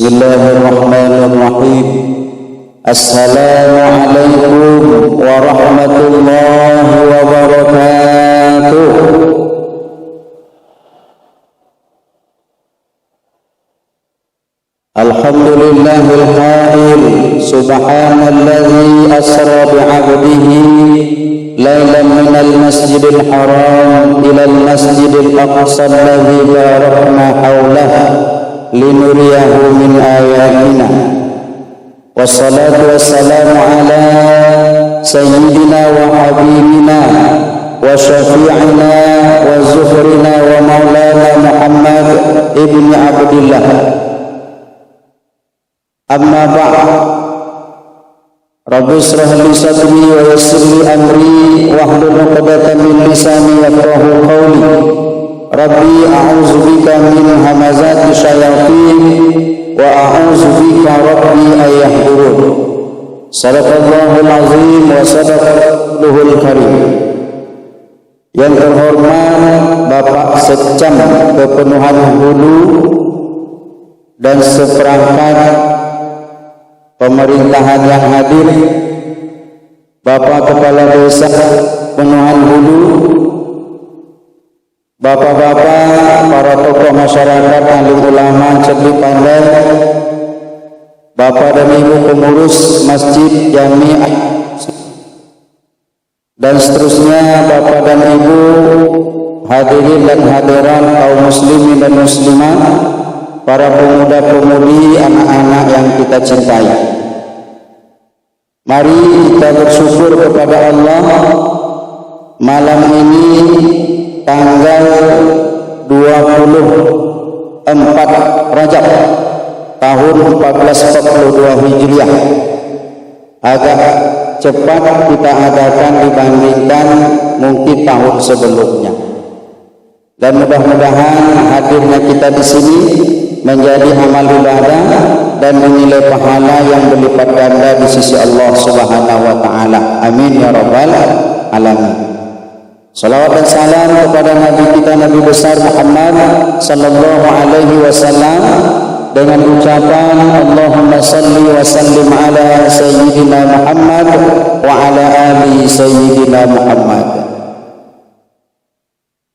Bismillahirrahmanirrahim. Assalamualaikum warahmatullahi wabarakatuh. Alhamdulillahil qail subhanalladzi asra bi'abdihi lailan minal masjidil haram ilal masjidil aqsa alladzi barakna hawlahu linuriyahu min ayatina. Wassalatu wassalamu ala sayyidina wa habibina wa syafi'ina wa zuhrina wa maulana Muhammad ibni Abdillah. Amma ba'd. Rabbi israh li sadri wa yassir li amri wahlul 'uqdatam min lisani yafqahu qawli. Rabbi a'udzu bika min hamazati syayatin wa a'udzu bika rabbi ay yahdurun. Sadaqallahul azim wa sadaqaluhul karim. Yang terhormat Bapak Sekcam Kepenuhan Hulu dan seperangkat pemerintahan yang hadir, Bapak Kepala Desa Penuhan Hulu, bapak-bapak, para tokoh masyarakat, alim ulama, cerdik pandai, bapak dan ibu pengurus masjid, jamiah, dan seterusnya, bapak dan ibu hadirin dan hadiran kaum muslimin dan muslimat, para pemuda-pemudi, anak-anak yang kita cintai. Mari kita bersyukur kepada Allah malam ini tanggal 24 Rajab tahun 1442 Hijriah. Agak cepat kita adakan dibandingkan mungkin tahun sebelumnya. Dan mudah-mudahan hadirnya kita di sini menjadi amal ibadah dan menilai pahala yang berlipat ganda di sisi Allah Subhanahu wa taala. Amin ya rabbal alamin. Salawat dan salam kepada Nabi kita, Nabi besar Muhammad sallallahu alaihi wasallam, dengan ucapan Allahumma salli wa sallim ala sayyidina Muhammad wa ala ali sayyidina Muhammad.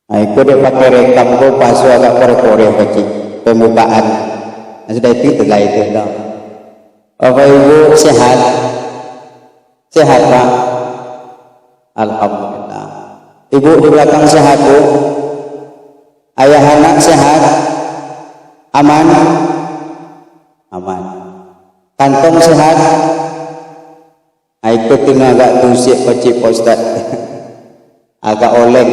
Aku dia pakai rekam ko pasu agak korek-korek kecil pembukaan. Sudah itu lah itu dah. Bapak Ibu sehat? Sehat Pak? Alhamdulillah. Ibu di belakang sehat Bu? Ayah anak sehat? Aman? Aman. Kantong sehat? Aku tengah agak tusik pacik Ustaz. Agak oleng.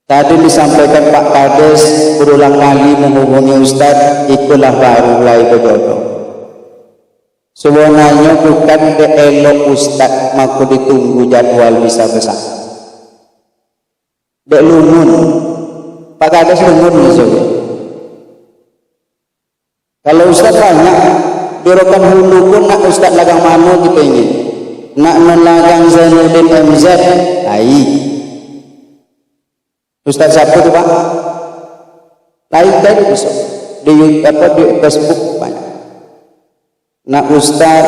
Tadi disampaikan Pak Kades berulang kali menghubungi Ustaz, itulah baru mulai berjodoh. Sebenarnya bukan elok Ustaz, maka ditunggu jadwal bisa besar. Dek lumun, Pak Kades lumun misalnya. Kalau Ustaz banyak, birokan hulu pun nak Ustaz lagang mana kita ingin. Nak melagang Zainuddin MZ, ayi. Ustaz siapa tu Pak? Lain tadi besok di Facebook banyak. Nak Ustaz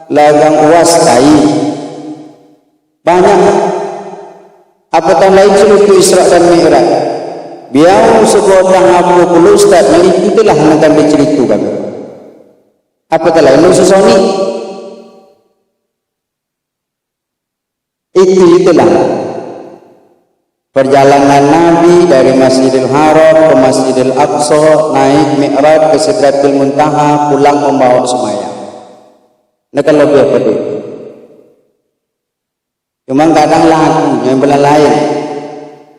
lagang UAS lain banyak. Apatah lain seluruh Isra dan Mi'raj. Biar sebuah apa pula Ustaz ini itulah yang akan diceritakan. Apatah lain susoni. Itulah perjalanan Nabi dari Masjidil Haram ke Masjidil Aqsa, naik Mi'raj ke Sidratul Muntaha, pulang membawa sembahyang. Nah kalau lebih apa tu? Cuma kadang lagu yang lain.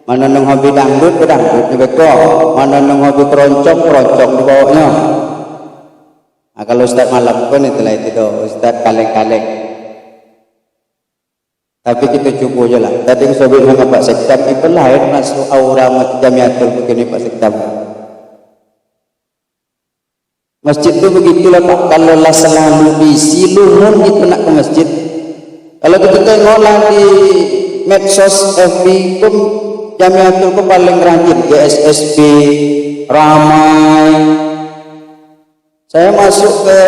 Mana nang hobi dangdut, dangdut ni betul. Mana nang hobi keroncong, keroncong di bawahnya. Nah, kalau Ustaz malam pun itulah itu doh, Ustaz kaleng-kaleng. Tapi kita cuba je lah. Tadi saya bilang dengan Pak Sektam, itu lahir masuk aura jamiatul begini Pak Sektam. Masjid tu begitulah Pak. Kalau lah selalu diisi, lumun kita nak ke masjid. Kalau kita tengoklah di medsos FB pun jamiatul pun paling rajin. GSSB, ramai. Saya masuk ke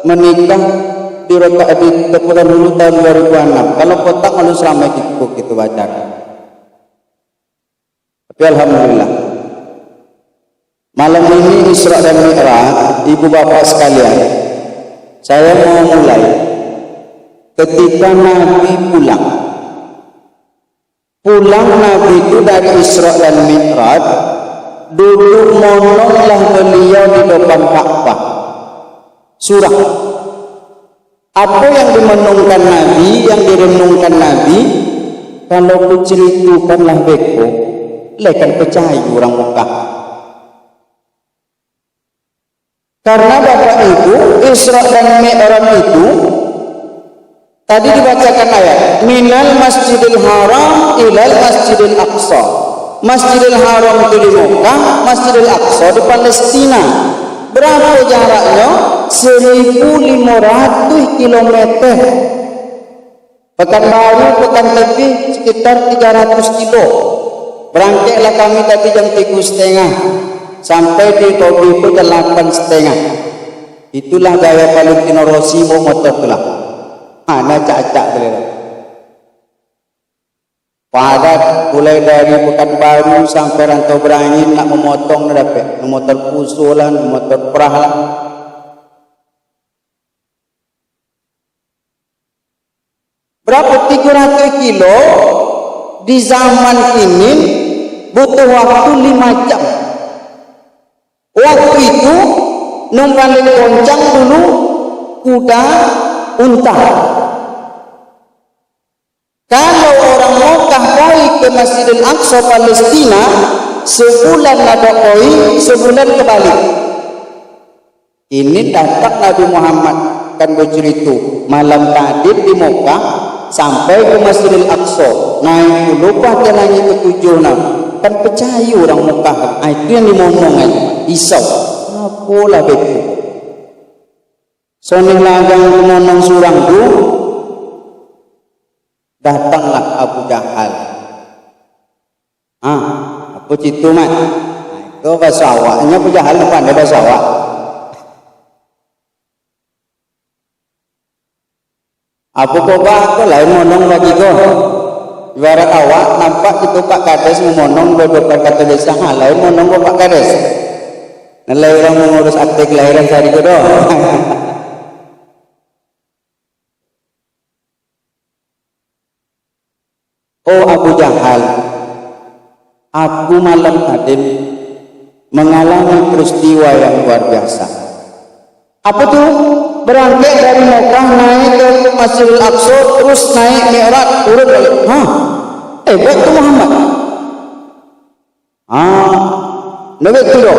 menikah di Kepulauan Hulu tahun 2006. Kalau kotak malu selama itu baca. Tapi alhamdulillah, malam ini Isra dan Mi'raj, ibu bapak sekalian, saya mau mulai ketika Nabi pulang Nabi itu dari Isra dan Mi'raj, duduk mononglah beliau di depan Ka'bah. Surah apa yang dimenungkan Nabi, yang direnungkan Nabi, kalau kuceritakanlah beko, lekan percaya orang Mekah. Karena Bapak Ibu, Isra dan Mi'raj itu tadi dibacakan ayat minal masjidil haram ilal masjidil aqsa. Masjidil haram itu di Mekah, masjidil aqsa di Palestina. Berapa jaraknya? 1.500 kilometer. Pekanbaru, Pekanbaru sekitar 300 kilo. Berangkatlah kami tadi jam 3.30 sampai di Tobi itu jam 8.30. Itulah gaya Valentino Rossi bawa motor itulah. Mana cacak beliau. Padat mulai dari Pekanbaru sampai Rantau Berangin nak memotong dah dapat. Motor pusul lah, motor perah lah. Berapa 300 kilo di zaman ini butuh waktu 5 jam. Waktu itu numpang goncang dulu kuda unta. Kalau orang Mekah baik ke Masjidil Aqsa Palestina, sebulan ada koi, sebulan kebalik. Ini datang Nabi Muhammad kan bercerita malam tadi di Mekah sampai ke Masjidil Aqsa, naik lupa dia naik ke 7 kan percaya orang Mekah. Itu yang dimomong isau. Apalah begitu. Soning lagang monong surang tu, datanglah Abu Jahal. Apa itu mat? Itu bahasa awaknya Abu Jahal pandai bahasa awak. Apa kau aku lain monong bagi kau? Ibarat awak nampak itu Pak Kades memonong beberapa kata desa, lain monong Pak Kades. Nilai orang mengurus akte kelahiran sehari itu doh. Oh Abu Jahal, aku malam tadi mengalami peristiwa yang luar biasa. Apa tuh? Berangkat dari Mekah naik ke Masjidil Aqsa, terus naik Mi'raj, turun balik. Hebat tuh Muhammad. Nabi Tiro,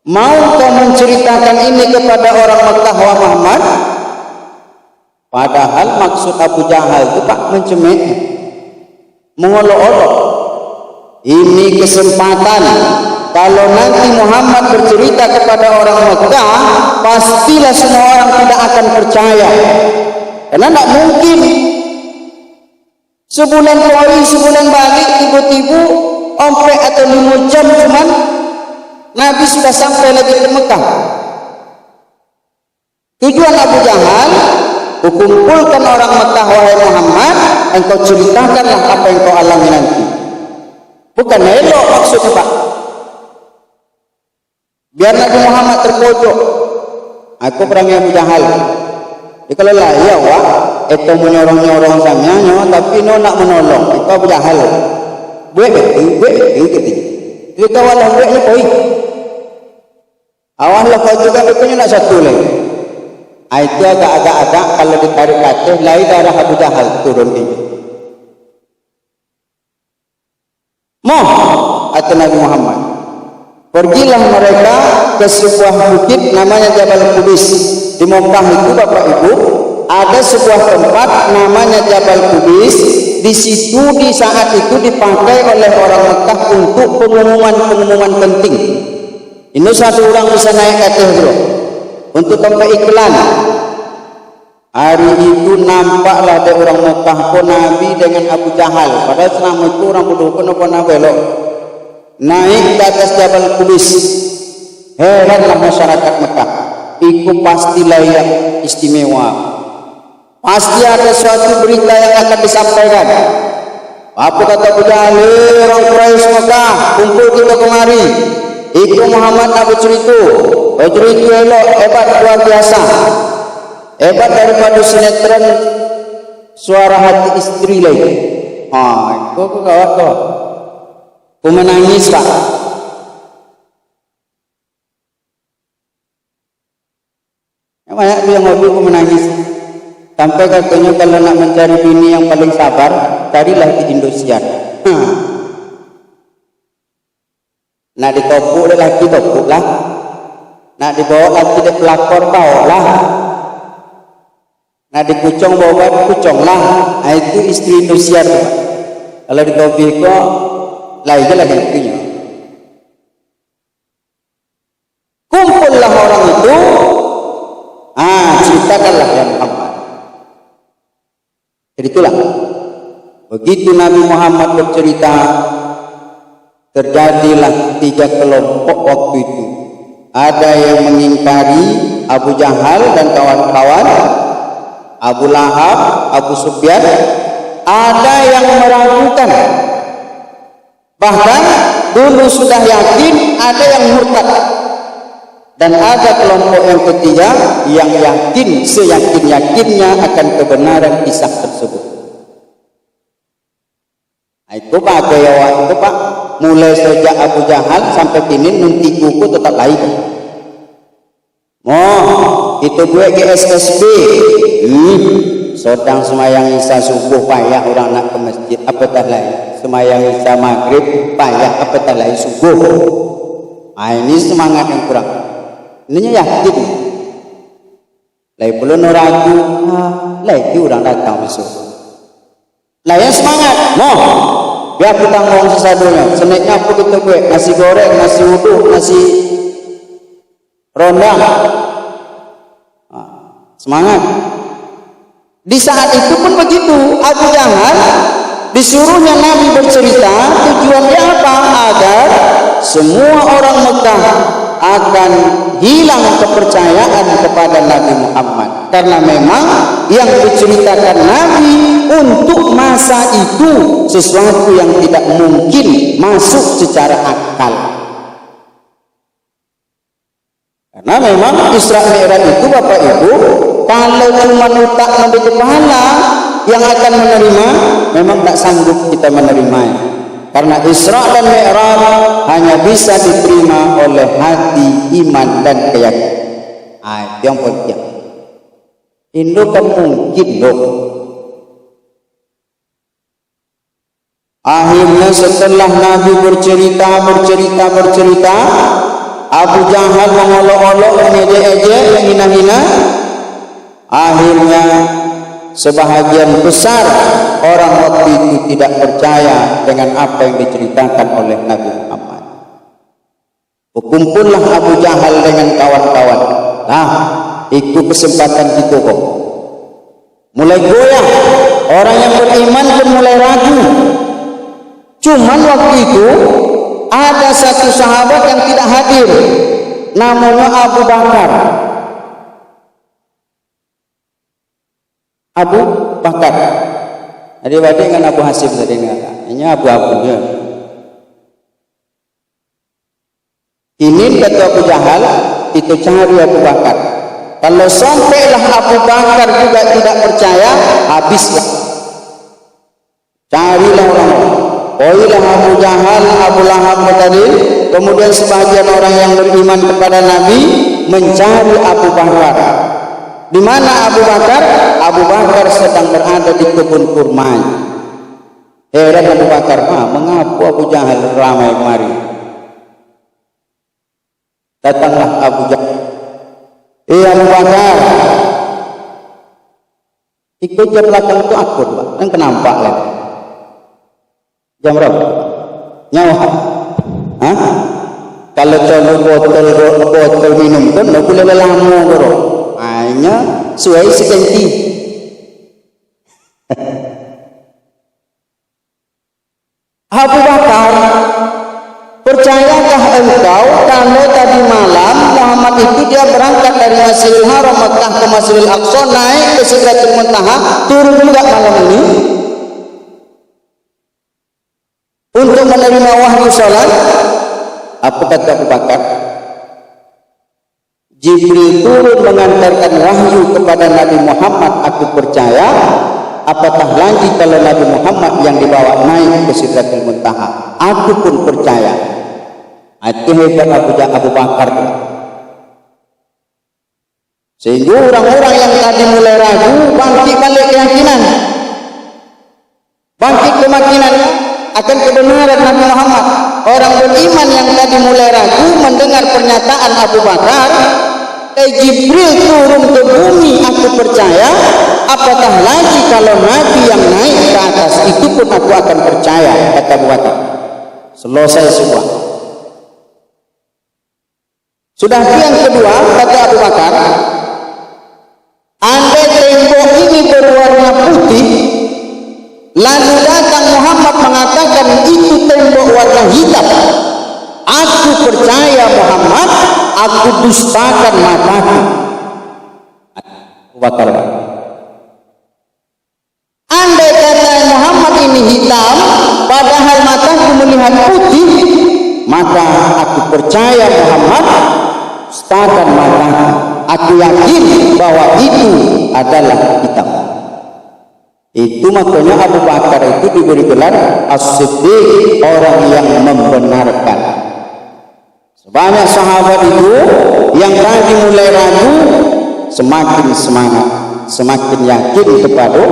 mau kau menceritakan ini kepada orang Mekah wa Muhammad? Padahal maksud Abu Jahal itu Pak mencemeh, mengolok-olok. Ini kesempatan. Kalau nanti Muhammad bercerita kepada orang Mekah, pastilah semua orang tidak akan percaya. Karena tidak mungkin sebulan koi, sebulan balik, tiba-tiba 4 atau 5 jam cuman Nabi sudah sampai lagi ke Mekah. Tujuan Abu Jahal, kumpulkan orang Mekah, wahai Muhammad, engkau ceritakanlah apa yang kau alami nanti. Bukan elok maksudnya Pak. Biar Nabi Muhammad terpojok. Aku perangi Abu Jahal. Kalau lah, ya wak, itu menyorong-nyorong samanya, tapi no nak menolong. Itu Abu Jahal. Buat gitu. Dia kawalah buat ni koi. Awal lah kau juga betulnya nak satu lagi. Itu agak-agak kalau ditarik kata, lain darah Abu Jahal turun tinggi. Moh, atau Nabi Muhammad. Pergilah mereka ke sebuah bukit namanya Jabal Qubis. Di Mekah itu Bapak Ibu ada sebuah tempat namanya Jabal Qubis. Di situ di saat itu dipakai oleh orang Mekah untuk pengumuman penting. Ini satu orang bisa naik ke atas dulu untuk tempat iklan. Hari itu nampaklah ada orang Mekah pun Nabi dengan Abu Jahal. Padahal selama itu orang bodoh pun apa nak belok. Naik ke atas Jabal Qubis. Heranlah masyarakat Mekah. Itu pastilah yang istimewa. Pasti ada suatu berita yang akan disampaikan. Apa kata Abu Jahal? Orang Quraisy Mekah, kumpul kita kemari. Itu Muhammad Abu Cerita. Cerita elok, hebat luar biasa. Hebat daripada sinetron Suara Hati Istri lagi. Itu kawan kau. Aku menangis Pak. Banyak yang ngobrol aku menangis. Sampai katanya kalau nak mencari bini yang paling sabar, carilah di Indosiar. Nak ditopuk lelaki, topuklah. Nak dibawa lagi di pelakor, bawalah. Nak dikucong, bawa kuconglah. Itu istri Indosiar. Kalau di Tobi kok, lainnya lagi itunya. Kumpullah orang itu. Ceritakanlah yang Muhammad. Jadi itulah. Begitu Nabi Muhammad bercerita, terjadilah 3 kelompok waktu itu. Ada yang mengingkari Abu Jahal dan kawan-kawan, Abu Lahab, Abu Sufyan. Ada yang meragukan. Bahkan dulu sudah yakin, ada yang murtad. Dan ada kelompok yang ketiga yang yakin seyakin-yakinnya akan kebenaran kisah tersebut. Itu Pak Gaya itu Pak, mulai sejak Abu Jahal sampai kini nanti kuku tetap lain. Itu gue GSSB. Sedang semayang isya subuh payah orang nak ke masjid, apatah lain. Semayang isya maghrib payah, apatah lain subuh. Ini semangat yang kurang. Ini yakin. Lai belum ragu, lagi orang datang masuk. Lai semangat, biar kita ngomong sesadunya. Seneknya apa kita gue? Nasi goreng, nasi uduk, nasi ronda. Semangat. Di saat itu pun begitu. Abu Jahal disuruhnya Nabi bercerita, tujuannya apa? Agar semua orang Mekah akan hilang kepercayaan kepada Nabi Muhammad, karena memang yang diceritakan Nabi untuk masa itu sesuatu yang tidak mungkin masuk secara akal. Karena memang Isra Mi'raj itu Bapak Ibu, kalau cuma otak nabi kepala yang akan menerima, memang tak sanggup kita menerimanya. Karena Isra dan Mi'raj hanya bisa diterima oleh hati, iman dan keyakinan. Itu yang penting. Indo kan mungkin loh. Akhirnya setelah Nabi bercerita, Abu Jahal mengolok-olok, mengejek-ejek, menghina-hina. Akhirnya sebahagian besar orang waktu itu tidak percaya dengan apa yang diceritakan oleh Nabi Muhammad. Berkumpullah Abu Jahal dengan kawan-kawan. Itu kesempatan kita kok. Mulai goyah, orang yang beriman pun mulai ragu. Cuman waktu itu ada satu sahabat yang tidak hadir, namanya Abu Bakar. Abu Bakar. Adik-adik dengan Abu Hasim tadi enggak? Ini Abu-abunya. Ini kata Abu Jahal, itu cari Abu Bakar. Kalau sampailah Abu Bakar juga tidak percaya, habislah. Carilah orang. Oilah Abu Jahal, Abu Lahab tadi, kemudian sebagian orang yang beriman kepada Nabi mencari Abu Bakar. Di mana Abu Bakar? Abu Bakar sedang berada di kebun kurma. Heran Abu Bakar, mengapa Abu Jahal ramai kemari? Datanglah Abu Jahal. Abu Bakar, ikut jam belakang itu akur, Pak. Dan kenapa lah? Jam berapa? Nyawa. Kalau colok botol minum kan, nggak boleh lama bro. Hanya suai sekenti. Abu Bakar, percayakah engkau kalau tadi malam dia berangkat dari Masjidil Haram Mekah ke Masjidil Aqsa, naik ke Sidratul Muntaha, turun juga malam ini untuk menerima wahyu salat. Apa kata Abu Bakar? Jibril turun mengantarkan wahyu kepada Nabi Muhammad, aku percaya. Apatah lagi kalau Nabi Muhammad yang dibawa naik ke Sidratul Muntaha, aku pun percaya. Itu hebat Abu Bakar. Sehingga orang-orang yang tadi mulai ragu bangkit balik keyakinan, bangkit keyakinan akan kebenaran Nabi Muhammad. Orang beriman yang tadi mulai ragu mendengar pernyataan Abu Bakar, Jibril turun ke bumi, aku percaya. Apatah lagi kalau Nabi yang naik ke atas, itu pun aku akan percaya, kata Abu Bakar. Selesai semua. Sudah yang kedua, kata Abu Bakar, andai tembok ini berwarna putih, lalu datang Muhammad mengatakan itu tembok warna hitam, aku percaya Muhammad, aku dustakan mataku. Abu Bakar. Andai kata Muhammad ini hitam, padahal mataku melihat putih, maka aku percaya Muhammad, dustakan mataku. Aku yakin bahwa itu adalah hitam. Itu makanya Abu Bakar itu diberi gelar As-Siddiq, orang yang membenarkan. Sebanyak sahabat itu yang tadi mulai ragu semakin semangat, semakin yakin kepada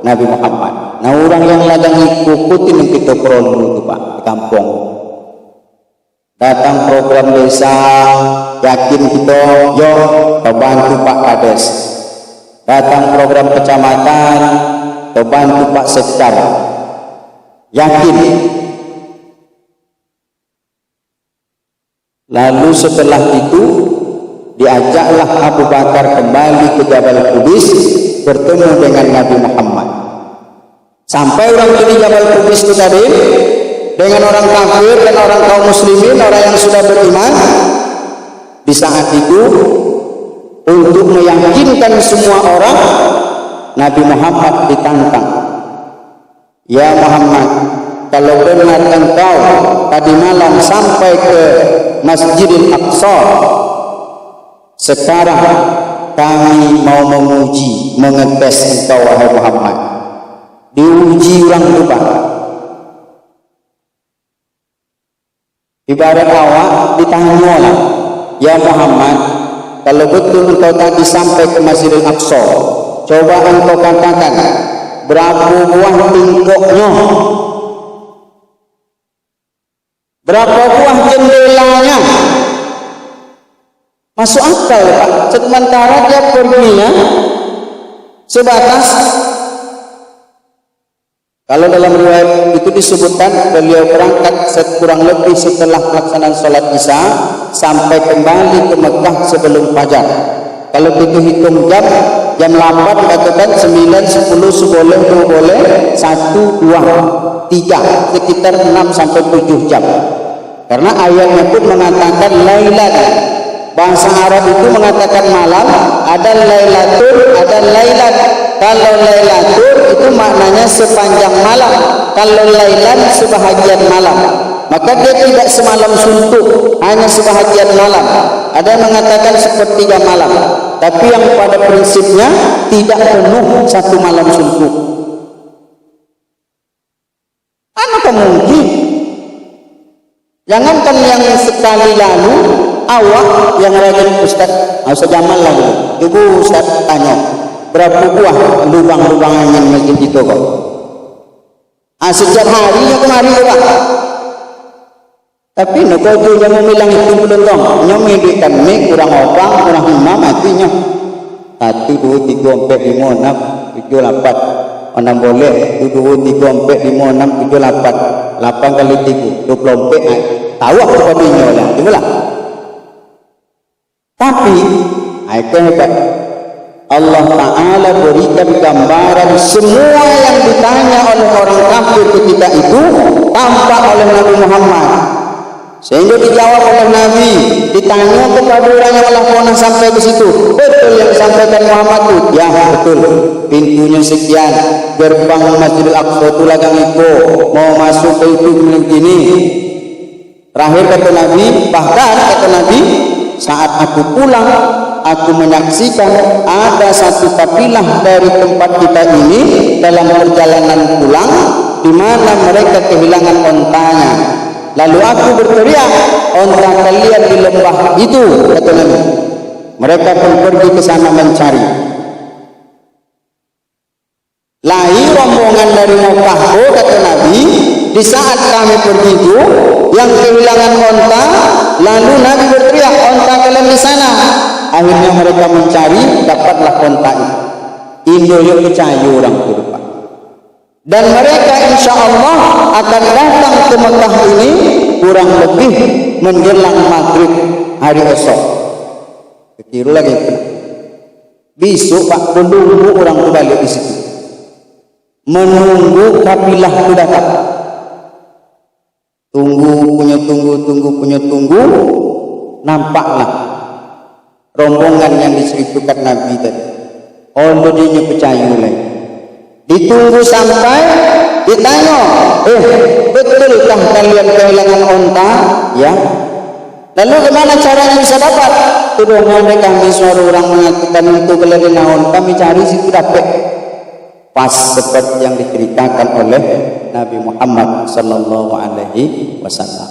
Nabi Muhammad. Nah, orang yang ladang ikutin yang kita perlu itu Pak di kampung. Datang program desa, yakin kita, yo bantu Pak Kades. Datang program kecamatan, bantu Pak Sekdar. Yakin. Lalu setelah itu diajaklah Abu Bakar kembali ke Jabal Qudus bertemu dengan Nabi Muhammad. Sampai orang di Jabal Qudus itu tadi dengan orang kafir dan orang kaum muslimin, orang yang sudah beriman. Di saat itu untuk meyakinkan semua orang, Nabi Muhammad ditantang. Ya Muhammad, kalau benar engkau tadi malam sampai ke Masjidil Aqsa, sekarang kami mau menguji, mengetes engkau wahai Muhammad. Diuji orang itu Pak. Ibarat awak ditanya lah, ya Muhammad, kalau betul engkau tadi sampai ke Masjidil Aqsa, coba engkau katakan berapa buah tingkoknya, berapa buah jendelanya. Masuk akal Pak. Sementara dia perginya sebatas, kalau dalam riwayat itu disebutkan beliau berangkat kurang lebih setelah pelaksanaan sholat Isya sampai kembali ke Mekah sebelum fajar. Kalau kita hitung jam 8 katakan 9, 10, 11, 12, 1, 2, 3, sekitar 6 sampai 7 jam. Karena ayatnya pun mengatakan lailan. Bahasa Arab itu mengatakan malam, ada lailatul, ada lailan. Kalau lailatul itu maknanya sepanjang malam, kalau lailan sebahagian malam. Maka dia tidak semalam suntuk, hanya sebahagian malam. Ada yang mengatakan sepertiga malam, tapi yang pada prinsipnya tidak penuh satu malam suntuk. Apakah mungkin? Jangankan yang sekali lalu, awak yang rajin Ustaz, usah jamal lagi. Ibu Ustaz tanya, berapa buah lubang-lubang angin masjid itu kok? Setiap harinya kemari Pak. Tapi nak kau yang memilang itu belum dong. Nyomi di kami kurang opang, kurang imam artinya 1, 2, 3, 4, 5, 6, 7, 8. 6 boleh 1, 2, 3, 4, 5, 6, 7, 8. 8 kali 3, 24. Tahu aku kabinya lah, itulah. Tapi hebat. Allah Ta'ala berikan gambaran semua yang ditanya oleh orang kafir ketika itu tampak oleh Nabi Muhammad. Sehingga dijawab oleh Nabi, ditanya kepada orang yang telah pernah sampai ke situ, betul yang disampaikan Muhammad itu? Ya betul, pintunya sekian, gerbang Masjidil Aqsa itu lagang itu, mau masuk ke itu begini. Terakhir kata Nabi, bahkan kata Nabi, saat aku pulang, aku menyaksikan ada satu kafilah dari tempat kita ini dalam perjalanan pulang, di mana mereka kehilangan ontanya. Lalu aku berteriak, onta kalian di lembah itu, kata Nabi. Mereka pun pergi ke sana mencari. Lahir rombongan dari Mekah, kata Nabi, di saat kami pergi itu, yang kehilangan onta, lalu Nabi berteriak, onta kalian di sana. Akhirnya mereka mencari, dapatlah onta itu. Indo yang percaya orang itu, Pak. Dan mereka insya Allah akan datang ke Mekah ini kurang lebih menjelang maghrib hari esok. Ketiru lagi. Besok Pak, menunggu orang itu balik di situ. Menunggu kafilah itu datang. Tunggu, nampaklah rombongan yang diceritakan Nabi tadi. Oh, dia percaya lagi. Ditunggu sampai ditanya, betulkah kalian kehilangan onta? Ya. Lalu gimana caranya bisa dapat? Tudungan kami suara orang mengatakan itu kalian naon, kami cari situ dapat. Pas seperti yang diceritakan oleh Nabi Muhammad sallallahu alaihi wasallam.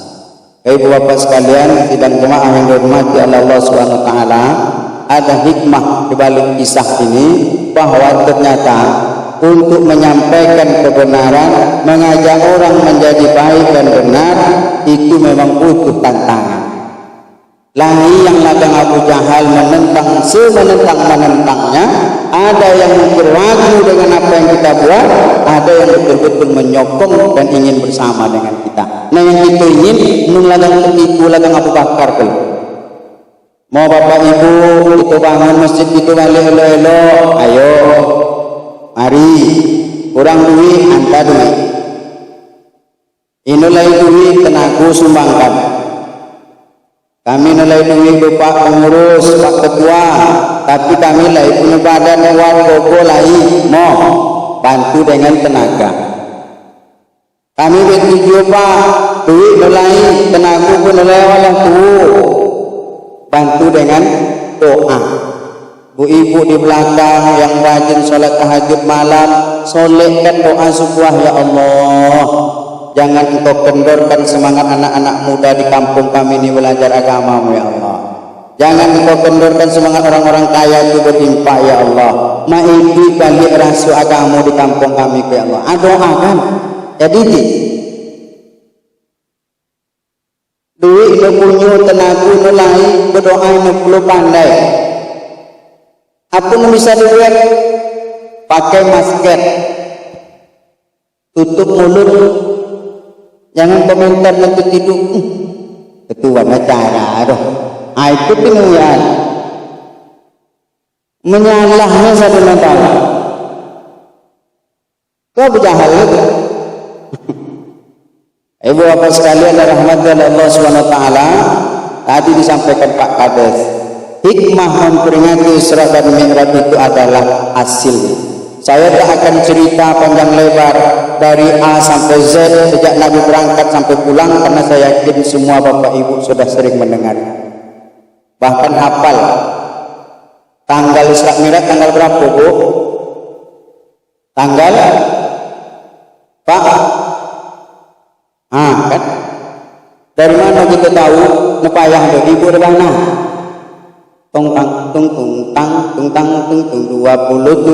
Ibu bapak sekalian, sidang jemaah yang dihormati oleh Allah Subhanahu wa taala, ada hikmah di balik kisah ini bahwa ternyata untuk menyampaikan kebenaran, mengajak orang menjadi baik dan benar, itu memang butuh tantangan. Lahi yang ladang Abu Jahal menentang semenentang-menentangnya, ada yang berwaju dengan apa yang kita buat, ada yang betul-betul menyokong dan ingin bersama dengan kita. Nah yang kita ingin, ladang ketipu ladang Abu Bakar kalau mau bapak ibu itu bangun masjid itu balik elo-elo, ayo mari, kurang duit, anta duit. Inilah duit tenaga sumbangkan. Kami nilai duit Pak pengurus, Pak ketua, tapi kami lah punya badan lewat koko lain, mau bantu dengan tenaga. Kami bertujuh Pak, duit nilai, tenaga pun nilai walau tuh, bantu dengan doa. Bu ibu di belakang yang rajin sholat tahajud malam, solehkan doa subuh, ya Allah. Jangan engkau kendorkan semangat anak-anak muda di kampung kami ini belajar agamamu, ya Allah. Jangan engkau kendorkan semangat orang-orang kaya itu berinfak, ya Allah. Maiki balik rasu agamamu di kampung kami, ya Allah. Doakan, jadi duit no punya tenaga no lain, berdoa no perlu pandai. Apa yang bisa dibuat? Pakai masker, tutup mulut, jangan komentar nanti tidur. Ketua acara, itu penguyan. Menyalahnya satu masalah. Kau berjahal itu. Ibu bapak sekalian rahmatan Allah Subhanahu wa taala, tadi disampaikan Pak Kades. Hikmah memperingati Isra dan Mi'raj itu adalah hasil. Saya tak akan cerita panjang lebar dari A sampai Z sejak Nabi berangkat sampai pulang, karena saya yakin semua bapak ibu sudah sering mendengar, bahkan hafal. Tanggal Isra Mi'raj tanggal berapa, Bu? Tanggal Pak? Kan? Dari mana kita tahu? Nepayah ibu dari mana? Tung tang 27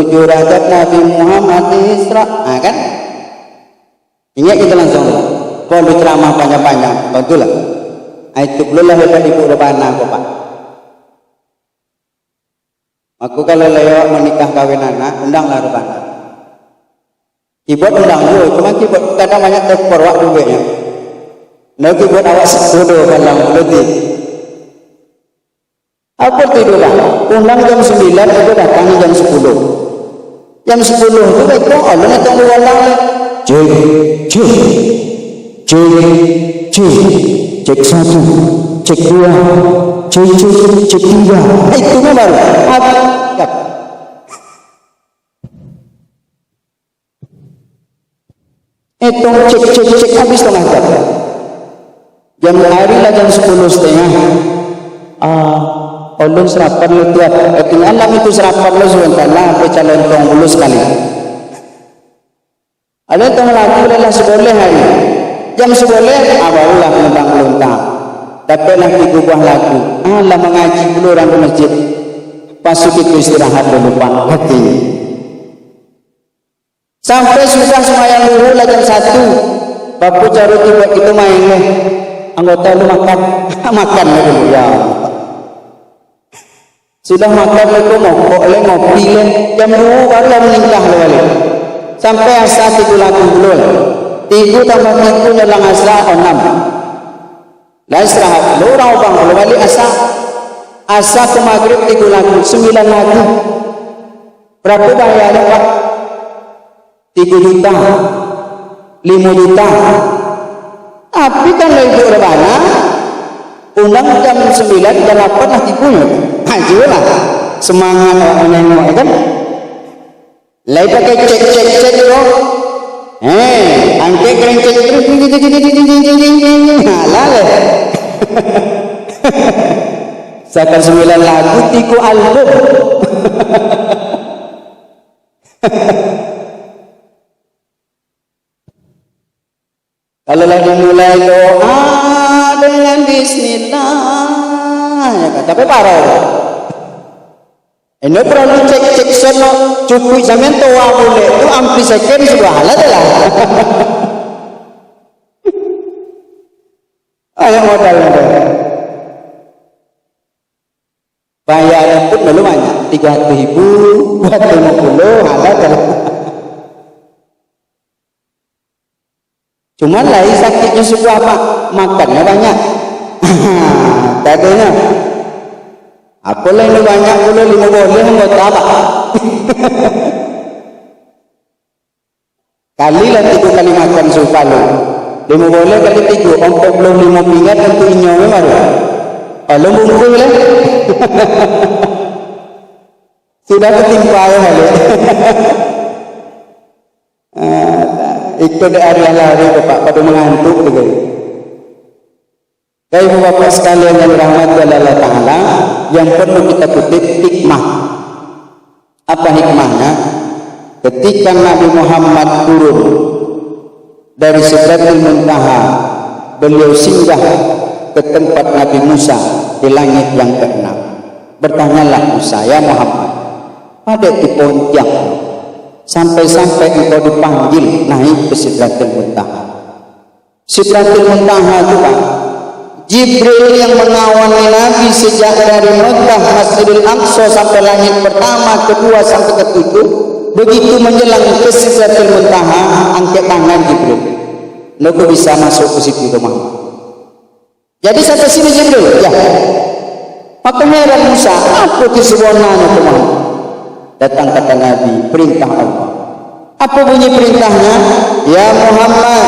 Rajab Nabi Muhammad Isra, kan? Ingat kita langsung. Kalau ceramah banyak-banyak, betul lah. Itu belum lah hebat ibu rebana kok Pak. Aku kalau lewat menikah kawin anak, undanglah rebana. Keyboard undang dulu, cuma keyboard kadang banyak tekor waktu duitnya. Nah keyboard awak sesudah kalau lebih. Apa tidurlah? Undang jam 9 itu datang jam 10. Jam 10 itu baik kok, Allah nak tunggu Allah. Cik. cek 1, cek 2, cek 3. Itu baru ya. Itu cek habis setengah jam. Jam hari lah jam 10:30. Ulun serapan lu tiap. Alam itu serapan lu sebentar lah sampai calon tong ulu sekali. Ada tong lagu adalah seboleh hari. Jam seboleh barulah meluntang-luntang. Tapi lah digubah lagu. Lah mengaji dulu orang di masjid. Pasuk itu istirahat dulu Pak hati. Sampai sudah semayang dulu lah jam 1. Bapu cari tiba itu main nih. Anggota lu makan. Makan dulu ya. Sudah makan itu ngopi jam 2 baru meningkah balik. Sampai asa tiga lagu dulu. 3 tambah 3 nyelang asa 6. Lah istirahat dulu orang bang kalau balik asa ke maghrib 3 lagu 9 lagu. Berapa bayarnya Pak? 3 juta 5 juta. Tapi kan lebih banyak. Undang jam 9 jam 8 lah tipunya. Ajulah semangat orang nengok kan. Lai pakai cek lo. Angke keren cek. Halah. Sekarang 9 lagu tiku album. Kalau lagi mulai doa dengan bismillah ya kan, tapi parah. Ini perlu cek sono cukup zaman tua boleh itu ampli second sebuah hal adalah. Ayo modalnya. Bayaran pun belum banyak 3.000 buat 50 hal adalah. Cuman lagi sakitnya sebuah apa? Makannya banyak. Tadinya apa lah ini banyak pula 5 boleh anggota apa? Kali lah 3 kali makan suka lu. 5 boleh kali 3 untuk belum 5 pingat untuk inyong baru. Kalau mungkin lah. Sudah ketimpa ya kali. Ikut area lari Bapak pada mengantuk begitu. Baik Bapak sekalian yang dirahmati Allah Ta'ala, yang perlu kita kutip hikmah. Apa hikmahnya? Ketika Nabi Muhammad turun dari Sidratul Muntaha, beliau singgah ke tempat Nabi Musa di langit yang ke-6. Bertanyalah Musa, ya Muhammad, pada di puncak sampai-sampai engkau dipanggil naik ke Sidratul Muntaha. Sidratul Muntaha itu Pak, Jibril yang mengawali Nabi sejak dari Makkah Masjidil Aqsa sampai langit pertama, kedua sampai ketujuh. Begitu menjelang ke Sidratul Muntaha, angkat tangan Jibril. Lalu bisa masuk ke situ rumah. Jadi sampai sini Jibril, ya. Maka heran Musa, apa kesewenangannya teman? Datang kata Nabi, perintah Allah. Apa bunyi perintahnya? Ya Muhammad,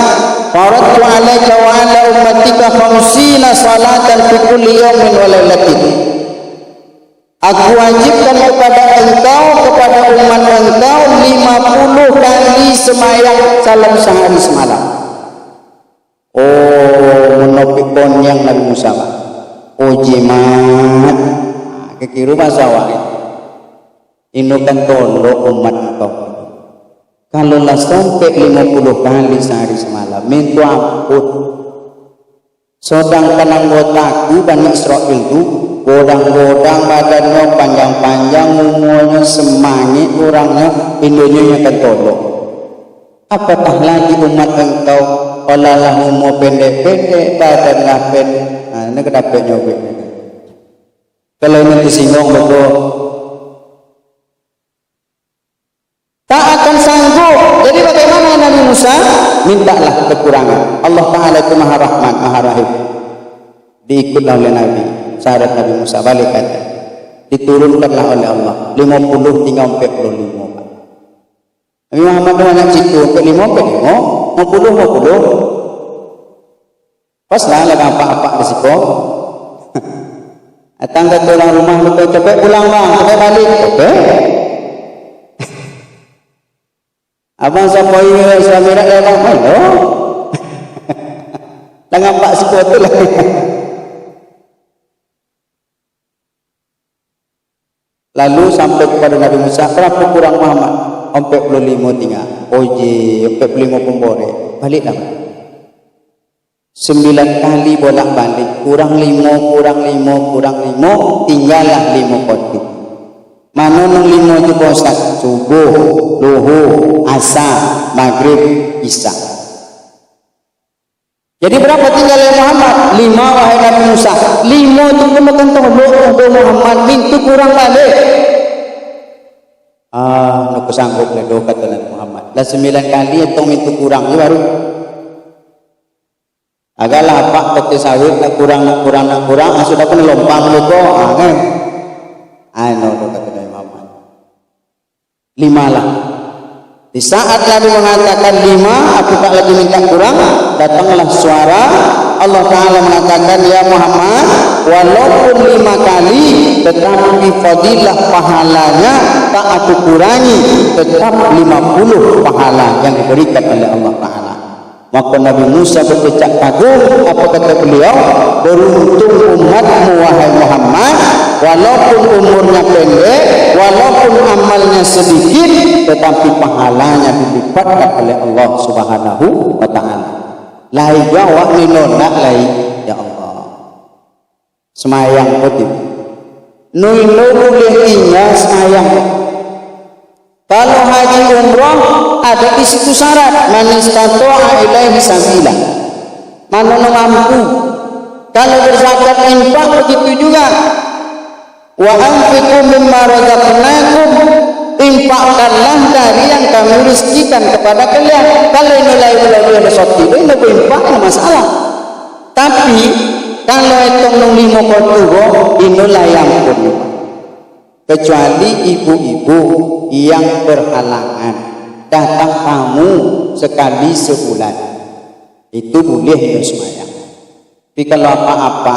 faradtu alaika wa ala ummatika 50 salatan fi kulli yawmin wa lailatin. Aku wajibkan kepada engkau, kepada umat engkau 50 kali semayang salam sehari semalam. Oh, menopik yang Nabi Musa. Oh jimat. Kekiru masalah. Inukan tolong umat engkau. Kalau lah sampai 50 kali sehari semalam, minta ampun. Sedangkan anggotaku Bani Israel itu godang-godang badannya panjang-panjang, umurnya semangit, orangnya Indonesia kan tolong. Apatah lagi umat engkau, olalah umur pendek-pendek, badanlah pendek. Nah, ini kenapa nyobek? Kalau ini disinggung betul. Tak akan sanggup. Jadi bagaimana Nabi Musa? Mintalah kekurangan. Allah Ta'ala itu Maha Rahman, Maha Rahim. Diikutlah oleh Nabi. Syarat Nabi Musa balik kata. Diturunkanlah oleh Allah. 50 tinggal 45. Nabi Muhammad banyak situ. 45, 50. Paslah lah apa-apa risiko. Datang ke tulang rumah betul cepet pulang bang, cepet balik. Okey. Abang sampai suami nak lewat mana? Jangan pak sikut tu lah. Lalu sampai kepada Nabi Musa, berapa kurang Muhammad? 45 tinggal. Oje, 45 pembore. Baliklah. 9 kali bolak-balik, kurang 5, tinggallah 5 kotak. Mana nang 5 tu Ustaz? Subuh, luhur, asar, maghrib, isya. Jadi berapa tinggal Muhammad? 5 wahai Nabi Musa. 5 tu pun makan tolong Muhammad bintu kurang balik. Nak sanggup le do kata Nabi Muhammad. Lah 9 kali itu mintu kurang ni baru. Agaklah pak kote sawit nak kurang, sudah pun lompang lu ko. Kan? Do kata Nabi Muhammad. 5 lah. Di saat Nabi mengatakan 5, aku tak lagi minta kurang, datanglah suara Allah Ta'ala mengatakan, ya Muhammad, walaupun 5 kali, tetapi fadilah pahalanya tak aku kurangi, tetap 50 pahala yang diberikan oleh Allah Ta'ala. Maka Nabi Musa berkecak kagum, apa kata beliau? Beruntung umatmu wahai Muhammad, walaupun umurnya pendek, walaupun amalnya sedikit, tetapi pahalanya dilipatkan oleh Allah Subhanahu wa Ta'ala. Lai jawab ni nak lai, ya Allah. Semayang putih. Nui boleh inya semayang. Kalau haji umrah ada di situ syarat, man istata'a ilaihi sabila. Mana mampu. Kalau berzakat infak begitu juga. Wa anfiqu mimma razaqnakum, infakkanlah dari yang kami rezekikan kepada kalian. Kalau nilai ada soti, ini infak tidak masalah. Tapi kalau itu nung 5 kotugo, inilah yang perlu. Kecuali ibu-ibu yang berhalangan datang tamu sekali sebulan, itu boleh ya semayang. Tapi kalau apa-apa,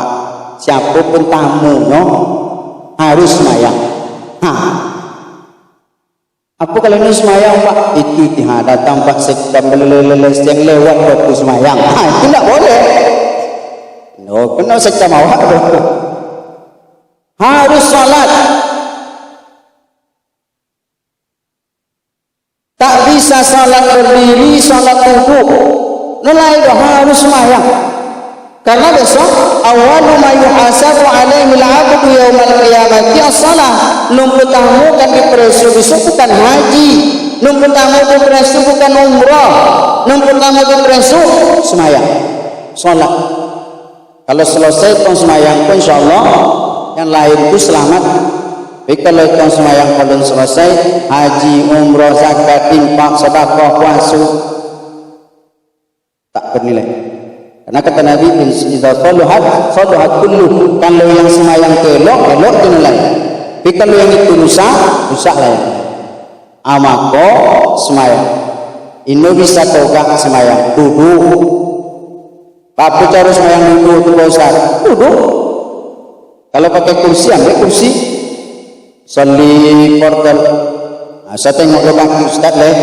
siapapun tamu, harus semayang. Apa kalau ini semayang Pak? Itu datang Pak sedang meleles yang lewat waktu semayang. Itu tidak boleh. Kena secam awak. Harus salat. Tak bisa salat berdiri, salat duduk. Nilai itu harus semayang. Karena besok awalu ma yuhasabu alaihi al-'abdu yaumal qiyamati as-shalah. Numput tamu kan diperiksa besok bukan haji. Numput tamu diperiksa bukan umrah. Numput tamu diperiksa semayang, salat. Kalau selesai pun semayang pun insyaallah yang lain itu selamat. Tapi kalau itu semayang belum selesai, haji, umrah, zakat, infak, sedekah, puasa tak bernilai. Karena kata Nabi, "Idza saluhat kullu." Kalau yang semayang elok dinilai. Tapi kalau yang itu rusak lah. Amako semayang. Ini bisa togak semayang duduk. Apa cara semayang duduk tu Ustaz? Duduk. Kalau pakai kursi, ambil kursi. Salli portal. Saya tengok ke kaki Ustaz leh.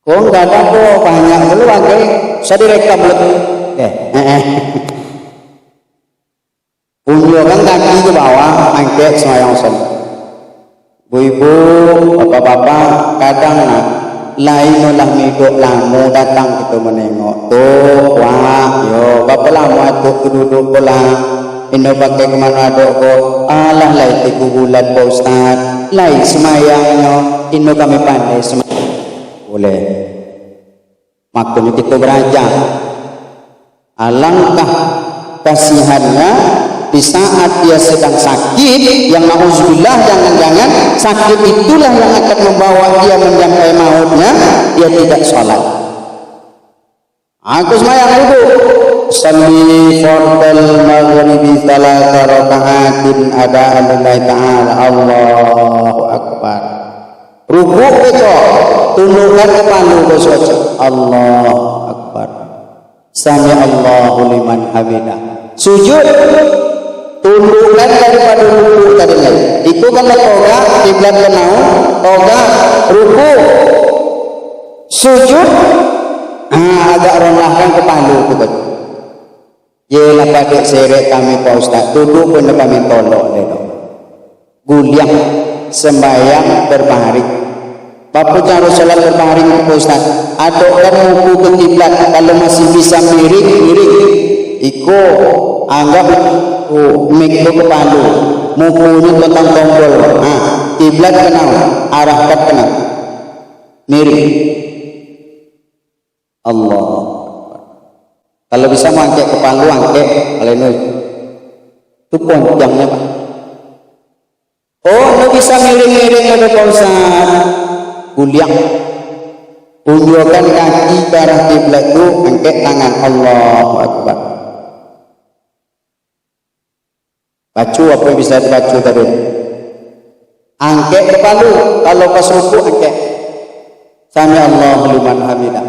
Kau enggak ada kok banyak dulu pakai. Saya direkam lagi. Unjukkan kaki ke bawah, angkat semayang salli. Bu-ibu, bapak-bapak, kadang lain lah hidup lama datang kita menengok. Tuh, wah, yo, berapa lama tu duduk pulang. Ini pakai kemana ada kok? Alah lah itu bulan Pak Ustaz. Lain semayangnya. Ini kami pandai semayang. Boleh. Makanya kita belajar. Alangkah kasihannya di saat dia sedang sakit, yang na'udzubillah, jangan-jangan sakit itulah yang akan membawa dia menjampai mautnya, dia tidak sholat. Aku semayang duduk. Salli fardal maghribi 3 raka'atin adaan lillahi ta'ala. Allahu akbar. Rukuk besok, tundukkan kepala besok. Allahu akbar. Sami Allahu liman hamidah. Sujud tundukkan daripada ruku tadi lagi. Itu kan toga kiblat kenau, toga ruku. Sujud agak rendahkan kepala kita. Yelah pada seret kami Pak Ustaz, duduk pun kami tolok dia. Guliang sembahyang berbaring. Bapak jangan salat berbaring Pak Ustaz. Adukkan muku ke kiblat, kalau masih bisa miring. Iko anggap mik ke kepala, mukunya tentang tombol. Kiblat kenal, arahkan kenal. Miring. Allah. Kalau bisa mangkek kepala, angkek kalau ini. Itu ponjangnya Pak. Oh, lu bisa miring-miring ada Pak Ustaz. Kuliah. Unjukkan kaki ke arah kiblat itu, angkat tangan. Allahu Akbar. Baca apa yang bisa dibaca tadi? Angkat kepala, kalau pas ruku angkat. Sami Allahu liman hamidah.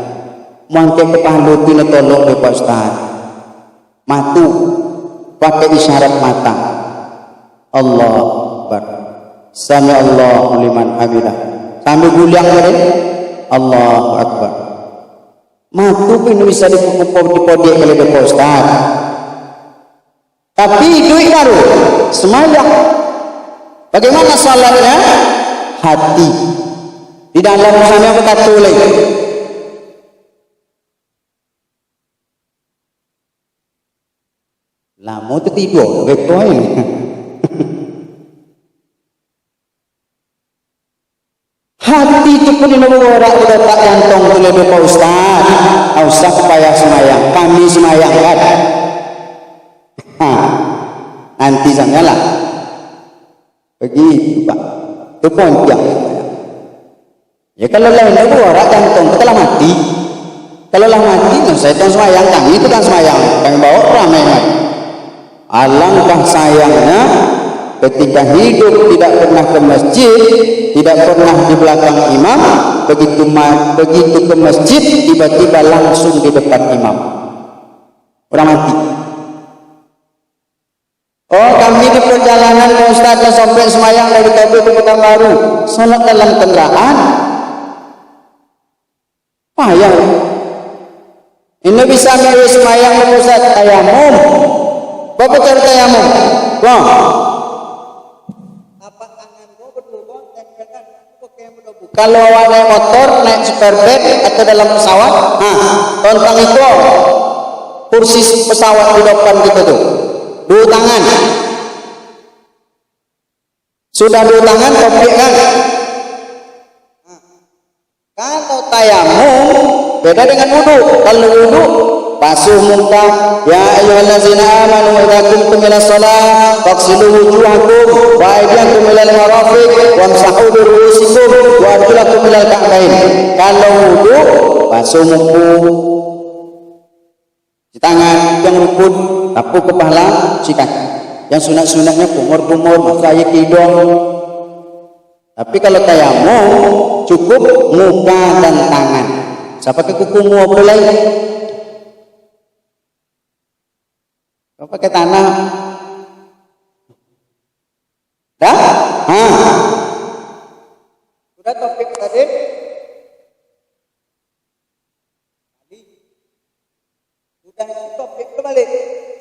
Mangkat kepala itu nak tolong dia Pak Ustaz. Matu pakai isyarat mata. Allahu Akbar. Sami Allahu liman hamidah. Sambil guliang tadi. Allahu Akbar. Matu pun bisa dipodek oleh Pak Ustaz. Tapi duit baru semayang. Bagaimana salatnya? Hati. Di dalam sana kita tulis. Lama tu tidur, betul ini. Hati itu pun dibawa ke letak jantung oleh Pak Ustaz. Ustaz payah semayang, kami semayang kan. Nanti sangalah. Begitu Pak. Itu ponjang. Ya kalau lain itu orang jantung telah mati. Kalau lah mati, saya tak semayang, kami itu kan semayang. Kami bawa ramai. Alangkah sayangnya ketika hidup tidak pernah ke masjid, tidak pernah di belakang imam, begitu ke masjid tiba-tiba langsung di depan imam. Orang mati. Oh, kami di perjalanan ke Ustaz sampai semayang dari KB ke Pekanbaru, salat dalam kendaraan. Payah. Ini bisa milih semayang ke Ustaz tayamum. Bapak cari tayamum. Wah. Tapak tanganmu berdua tempelkan pakai mendobu. Kalau naik motor, naik superbed atau dalam pesawat, tentang itu kursi pesawat di depan kita tuh. Dua tangan. Sudah dua tangan topik kan? Kalau tayamum beda dengan wudu. Kalau wudu basuh muka, ya ayyuhallazina amanu idza qumtum ila shalah faghsilu wujuhakum wa aydiyakum ila al-marafiq wamsahu bi ru'usikum wa arjulakum ila al-ka'bayn. Kalau wudu basuh muka, di tangan yang rukun, tapu kepala, sikat. Yang sunat-sunatnya kumur-kumur, masaya ke hidung. Tapi kalau tayamum cukup muka dan tangan. Siapa ke kukumu apa lagi? Kau pakai tanah. Dah? Sudah topik tadi? Sudah topik kembali.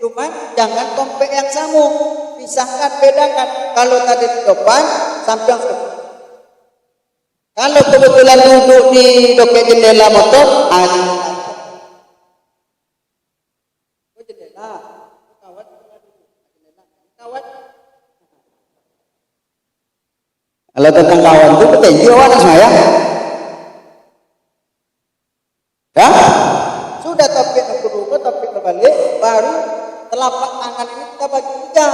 Cuman jangan topik yang sama. Pisahkan, bedakan. Kalau tadi di depan, sampai yang depan. Kalau kebetulan duduk di doket jendela motor, jendela. Kalau tentang kawan itu petinju apa semayang? Ya? Sudah topik kedua, topik kembali, baru telapak tangan ini kita bagi tiga.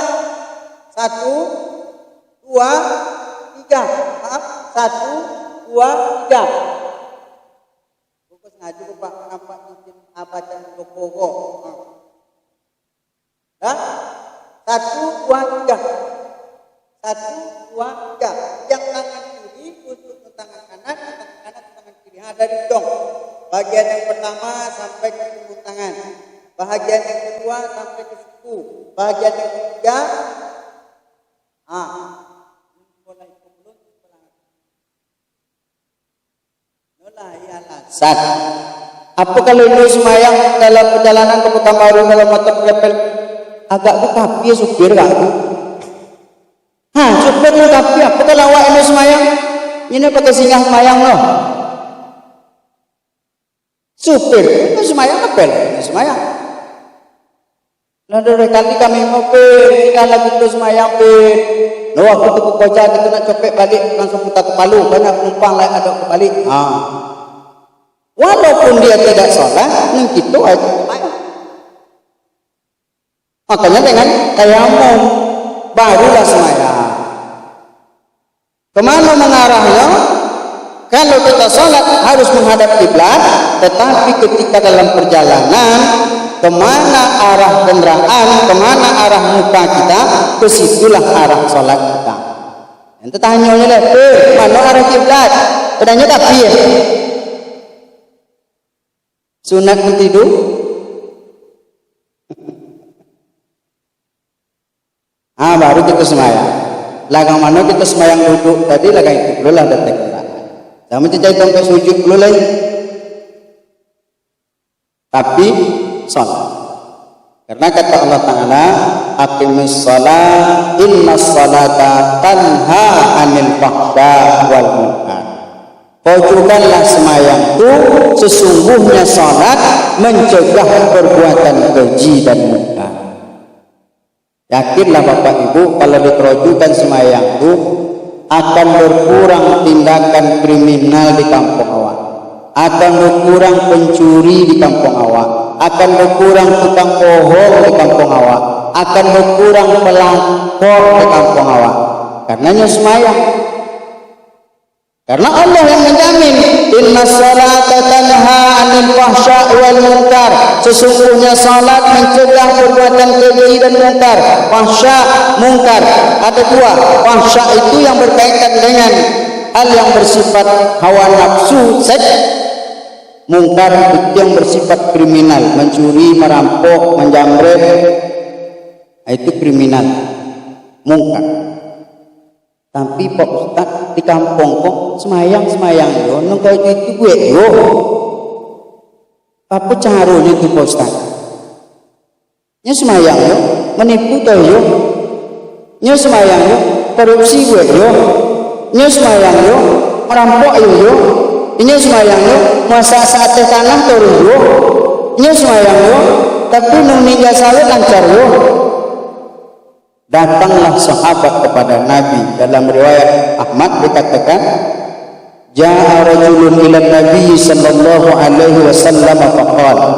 1, 2, 3. Maaf, 1, 2, 3. Bukan sengaja Pak nampak izin apa jangan logo. Ya? 1, 2, 3. 1, 2, 3. Yang tangan kiri untuk tangan kanan, tangan kiri. Dari dong. Bagian yang pertama sampai ke punggung tangan. Bagian yang kedua sampai ke siku. Bagian yang ketiga Sat. Apa kalau ini semayang dalam perjalanan ke Pekanbaru dalam motor kepel agak ke kapi supir gak? Supir lu kapi apa kalau awak ini semayang? Ini pakai singgah semayang loh. Supir itu semayang kepel, ini semayang. Lalu kali kami ngopi, kalau gitu semayang pin. Loh aku tuh koja kita nak copet balik langsung putar ke Palu, banyak penumpang lain ada ke balik. Walaupun dia tidak sholat, neng gitu aja. Makanya dengan tayamum barulah semayang. Kemana mengarahnya? Kalau kita sholat harus menghadap kiblat, tetapi ketika dalam perjalanan, kemana arah kendaraan, kemana arah muka kita, kesitulah arah sholat kita. Nanti tanya lah, mana arah kiblat? Tanya tapi ya. Sunat tidur. Baru kita semayang. Lagang mana kita semayang duduk tadi lagang itu dulu lah detek. Sama cicai sampai sujud dulu lagi. Tapi sholat. Karena kata Allah Ta'ala, aqimis sholat, inna sholata tanha anil fahsya wal munkar. Pojokanlah semayang itu, sesungguhnya sholat mencegah perbuatan keji dan munkar. Yakinlah Bapak Ibu, kalau diterojukan semayang itu akan berkurang tindakan kriminal di kampung awak, akan berkurang pencuri di kampung awak, akan berkurang tukang bohong di kampung awak, akan berkurang pelakor di kampung awak. Karenanya semayang. Karena Allah yang menjamin, inna salata tanha anil fahsya wal munkar. Sesungguhnya salat mencegah perbuatan keji dan munkar. Fahsya, munkar. Ada dua. Fahsya itu yang berkaitan dengan hal yang bersifat hawa nafsu, seks. Munkar itu yang bersifat kriminal, mencuri, merampok, menjamret. Itu kriminal. Munkar. Tapi Pak Ustaz di kampung kok semayang yo, nang kaya itu gue yo. Apa caranya itu Pak Ustaz? Nya semayang yo, menipu toh yo. Nya semayang yo, korupsi gue yo. Nya semayang yo, merampok yo. Nya semayang yo, masak sate tanah toh yo. Nya semayang yo, tapi nang ninja sawit lancar yo. Datanglah sahabat kepada Nabi. Dalam riwayat Ahmad dikatakan, ja'a rajulun ila Nabi sallallahu alaihi wasallam faqala.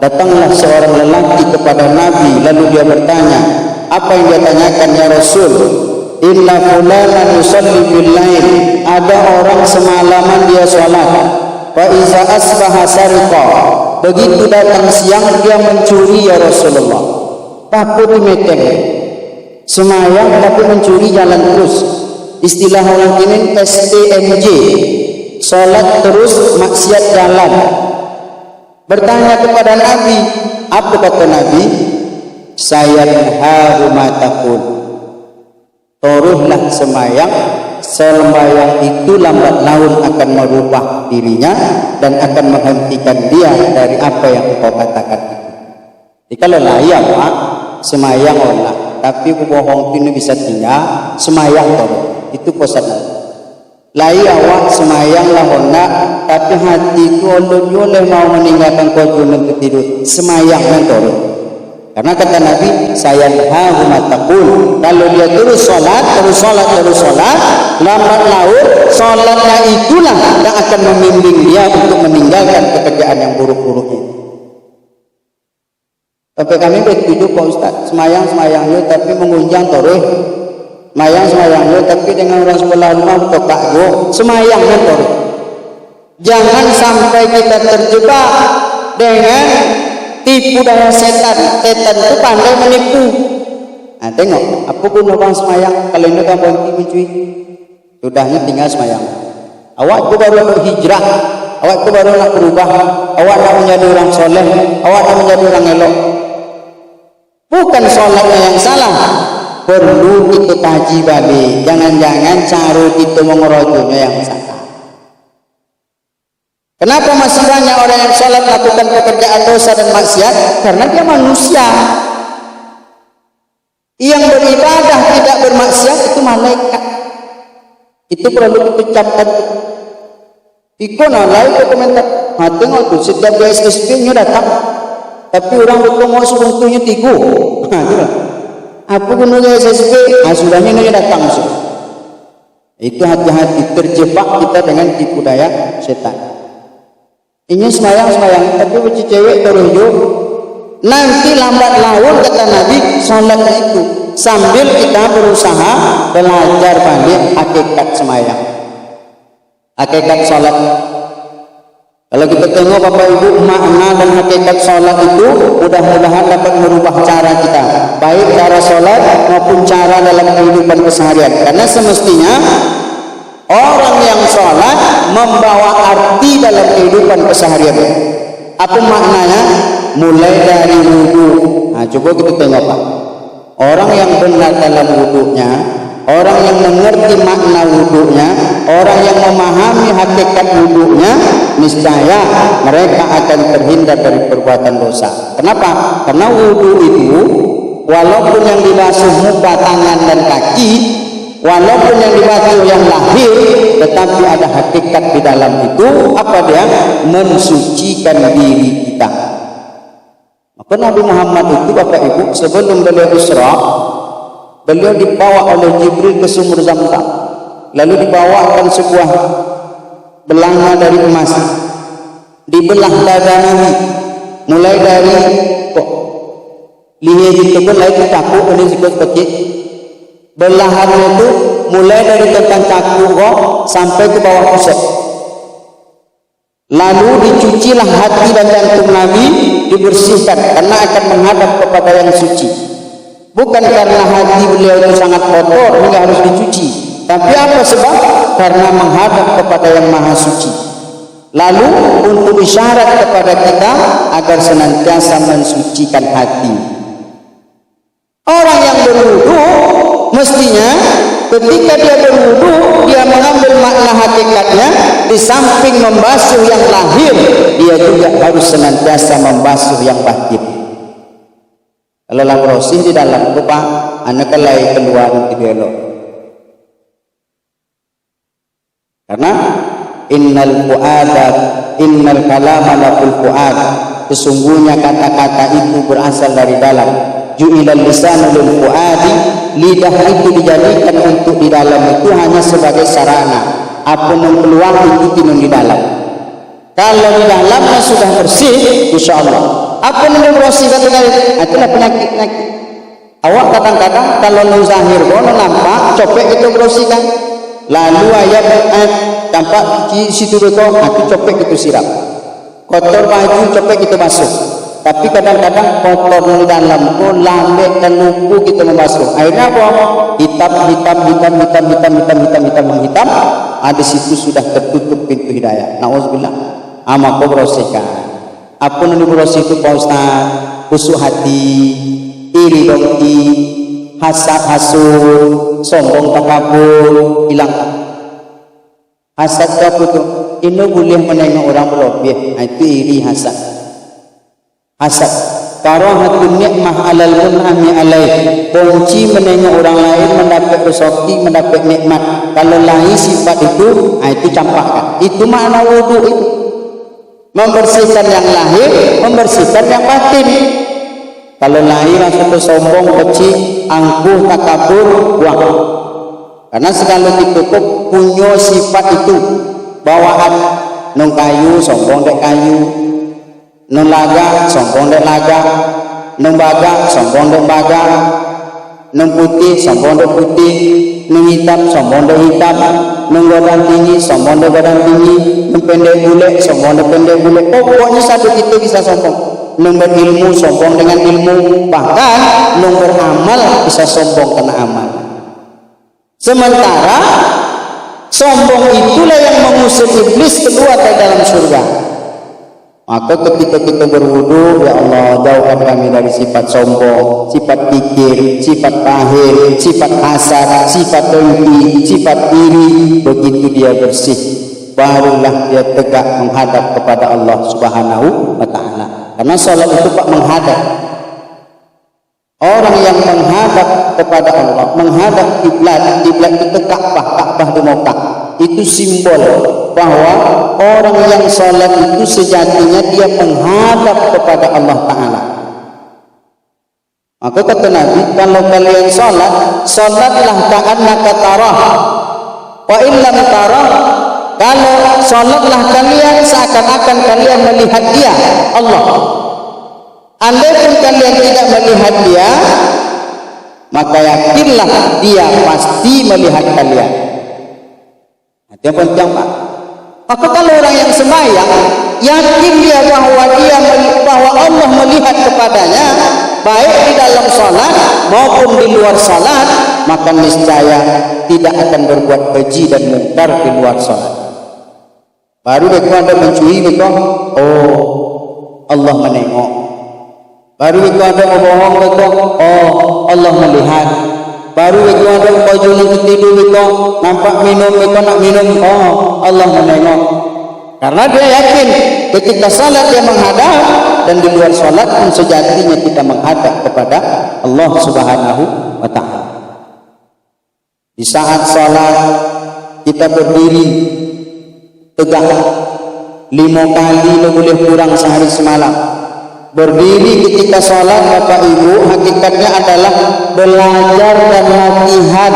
Datanglah seorang lelaki kepada Nabi, lalu dia bertanya. Apa yang dia tanyakan ya Rasul? Inna fulanan yusalli bil lail. Ada orang semalaman dia salat. Fa iza asbaha sariqa. Begitu datang siang dia mencuri ya Rasulullah. Tapi meteng. Semayang tapi mencuri jalan terus. Istilah orang ini STMJ, sholat terus maksiat jalan. Bertanya kepada Nabi, apa kata Nabi? Sayanhahu ma taqul. Toruhlah semayang, sembayang itu lambat laun akan merubah dirinya dan akan menghentikan dia dari apa yang kau katakan itu. Jadi kalau layak Pak, semayang Allah. Tapi bohong itu bisa tinggal semayang toh. Itu pesan. Lai awak semayang lah honda, tapi hati itu oleh mau meninggalkan kau untuk tidur. Semayang toh. Karena kata Nabi, sayanhahu ma taqul. Kalau dia terus sholat, lambat laun sholatnya itulah yang akan membimbing dia untuk meninggalkan pekerjaan yang buruk-buruk itu. Tapi kami bertujuh Pak Ustaz, semayang yo tapi mengunjang toreh. Semayang yo tapi dengan orang sebelah rumah tokak yo, semayang yo toreh. Jangan sampai kita terjebak dengan tipu daya setan. Setan itu pandai menipu. Nah tengok, apa guna bang semayang kalau ini kamu berhenti mencuri? Sudahnya tinggal semayang. Awak juga baru berhijrah awak itu baru nak berubah, awak nak menjadi orang soleh, awak nak menjadi orang elok. Bukan sholatnya yang salah, perlu kita kaji balik. Jangan-jangan cara kita mengerojonya yang salah. Kenapa masih banyak orang yang sholat melakukan pekerjaan dosa dan maksiat? Karena dia manusia. Yang beribadah tidak bermaksiat itu malaikat. Itu perlu diucapkan. Iko nalai ke komentar. Tengok tu setiap dia SSP-nya datang. Tapi orang betul mau sebungkunya tiga. Apa gunanya SSP? Sudahnya dia datang. Itu hati-hati terjebak kita dengan tipu daya setan. Ini semayang, tapi beci cewek terujuk. Nanti lambat laun kata Nabi, sholat itu sambil kita berusaha belajar balik hakikat semayang, hakikat sholat. Kalau kita tengok Bapak Ibu, makna dan hakikat sholat itu mudah-mudahan dapat merubah cara kita, baik cara sholat maupun cara dalam kehidupan keseharian. Karena semestinya orang yang sholat membawa arti dalam kehidupan keseharian. Apa maknanya? Mulai dari wudhu. Nah, coba kita tengok Pak. Orang yang benar dalam wudhunya, orang yang mengerti makna wudhunya, orang yang memahami hakikat wudhunya, niscaya mereka akan terhindar dari perbuatan dosa. Kenapa? Karena wudhu itu walaupun yang dibasuh muka, tangan dan kaki, walaupun yang dibasuh yang lahir, tetapi ada hakikat di dalam itu. Apa dia? Mensucikan diri kita. Maka Nabi Muhammad itu Bapak Ibu sebelum beliau Isra, beliau dibawa oleh Jibril ke sumur Zamzam. Lalu dibawakan sebuah belanga dari emas, dibelah dada Nabi, mulai dari lihat itu mulai cakup ini sikut kecil. Belahannya itu mulai dari tentang cakup sampai ke bawah pusat. Lalu dicucilah hati dan jantung Nabi, dibersihkan karena akan menghadap kepada yang suci. Bukan karena hati beliau itu sangat kotor hingga harus dicuci, tapi apa sebab? Karena menghadap kepada yang maha suci. Lalu untuk isyarat kepada kita agar senantiasa mensucikan hati. Orang yang berwudu mestinya ketika dia berwudu, dia mengambil makna hakikatnya. Di samping membasuh yang lahir, dia juga harus senantiasa membasuh yang batin. Kalau lah bersih di dalam lupa, anak kelai keluar di belok. Karena innal kalama laful fuad, sesungguhnya kata-kata itu berasal dari dalam. Ju'ilal lisanu lil fuadi, lidah itu dijadikan untuk di dalam itu hanya sebagai sarana. Apa yang keluar itu tinun di dalam. Kalau di dalamnya sudah bersih, insya Allah. Apa yang bersih itulah penyakit-penyakit. Awak kadang-kadang kalau nu zahir bono nampak copek itu bersihkan. Lalu ayat tampak di situ betul, aku copek itu siram. Kotor baju copek itu basuh. Tapi kadang-kadang kotor di dalam pun lambek dan lupu kita membasuh. Akhirnya apa? Hitam. Di situ sudah tertutup pintu hidayah. Nauzubillah. Maka bersihkan. Apa yang bersih itu Pak Ustaz? Khusyuk hati, iri dengki, hasad hasud, sombong takabur, hilang. Hasad apa itu? Ini boleh menengok orang berlebih. Itu iri hasad. Hasad karahatun nikmah alal mun'ami alaih, benci menengok orang lain mendapat rezeki, mendapat nikmat. Kalau lain sifat itu campakkan. Itu makna wudu itu. Membersihkan yang lahir, membersihkan yang batin. Kalau lain rasa sombong, kecil, angkuh, takabur, buang. Karena segala ditutup punya sifat itu bawaan. Nung kayu, sombong dek kayu. Nung laga, sombong dek laga. Nung baga, sombong dek baga. Nung putih, sombong dek putih. Nung hitam, sombong dek hitam. Nung badan tinggi, sombong dek badan tinggi. Nung pendek bule, sombong dek pendek bule. Pokoknya satu kita bisa sombong. Nung berilmu, sombong dengan ilmu. Bahkan nung beramal bisa sombong karena amal. Sementara Sombong itulah yang mengusir iblis keluar dari dalam surga. Maka ketika kita berwudu, ya Allah, jauhkan kami dari sifat sombong, sifat kikir, sifat pahir, sifat hasad, sifat dengki, sifat iri. Begitu dia bersih, barulah dia tegak menghadap kepada Allah Subhanahu wa Ta'ala. Karena salat itu Pak menghadap. Orang yang menghadap kepada Allah, menghadap kiblat, kiblat itu Ka'bah di Mekah. Itu simbol bahwa orang yang salat itu sejatinya dia menghadap kepada Allah Ta'ala. Maka kata Nabi, kalau kalian salat, salatlah ka'annaka tarah. Wa illam tarah, kalau salatlah kalian seakan-akan kalian melihat dia, Allah. Andai kalian tidak melihat dia, maka yakinlah dia pasti melihat kalian. Itu yang penting, Pak. Maka kalau orang yang sembahyang yakin dia bahwa Allah melihat kepadanya, baik di dalam salat maupun di luar salat, maka niscaya tidak akan berbuat keji dan mungkar di luar salat. Baru mereka ada mencuri, mereka, oh Allah menengok. Baru itu ada bohong itu, oh Allah melihat. Baru itu ada baju yang tidur itu, nampak minum itu nak minum, oh Allah menengok. Karena dia yakin ketika salat dia menghadap, dan di luar salat pun sejatinya kita menghadap kepada Allah Subhanahu wa Ta'ala. Di saat salat kita berdiri tegak 5 kali, boleh kurang sehari semalam. Berdiri ketika sholat, Bapak Ibu, hakikatnya adalah belajar dan latihan.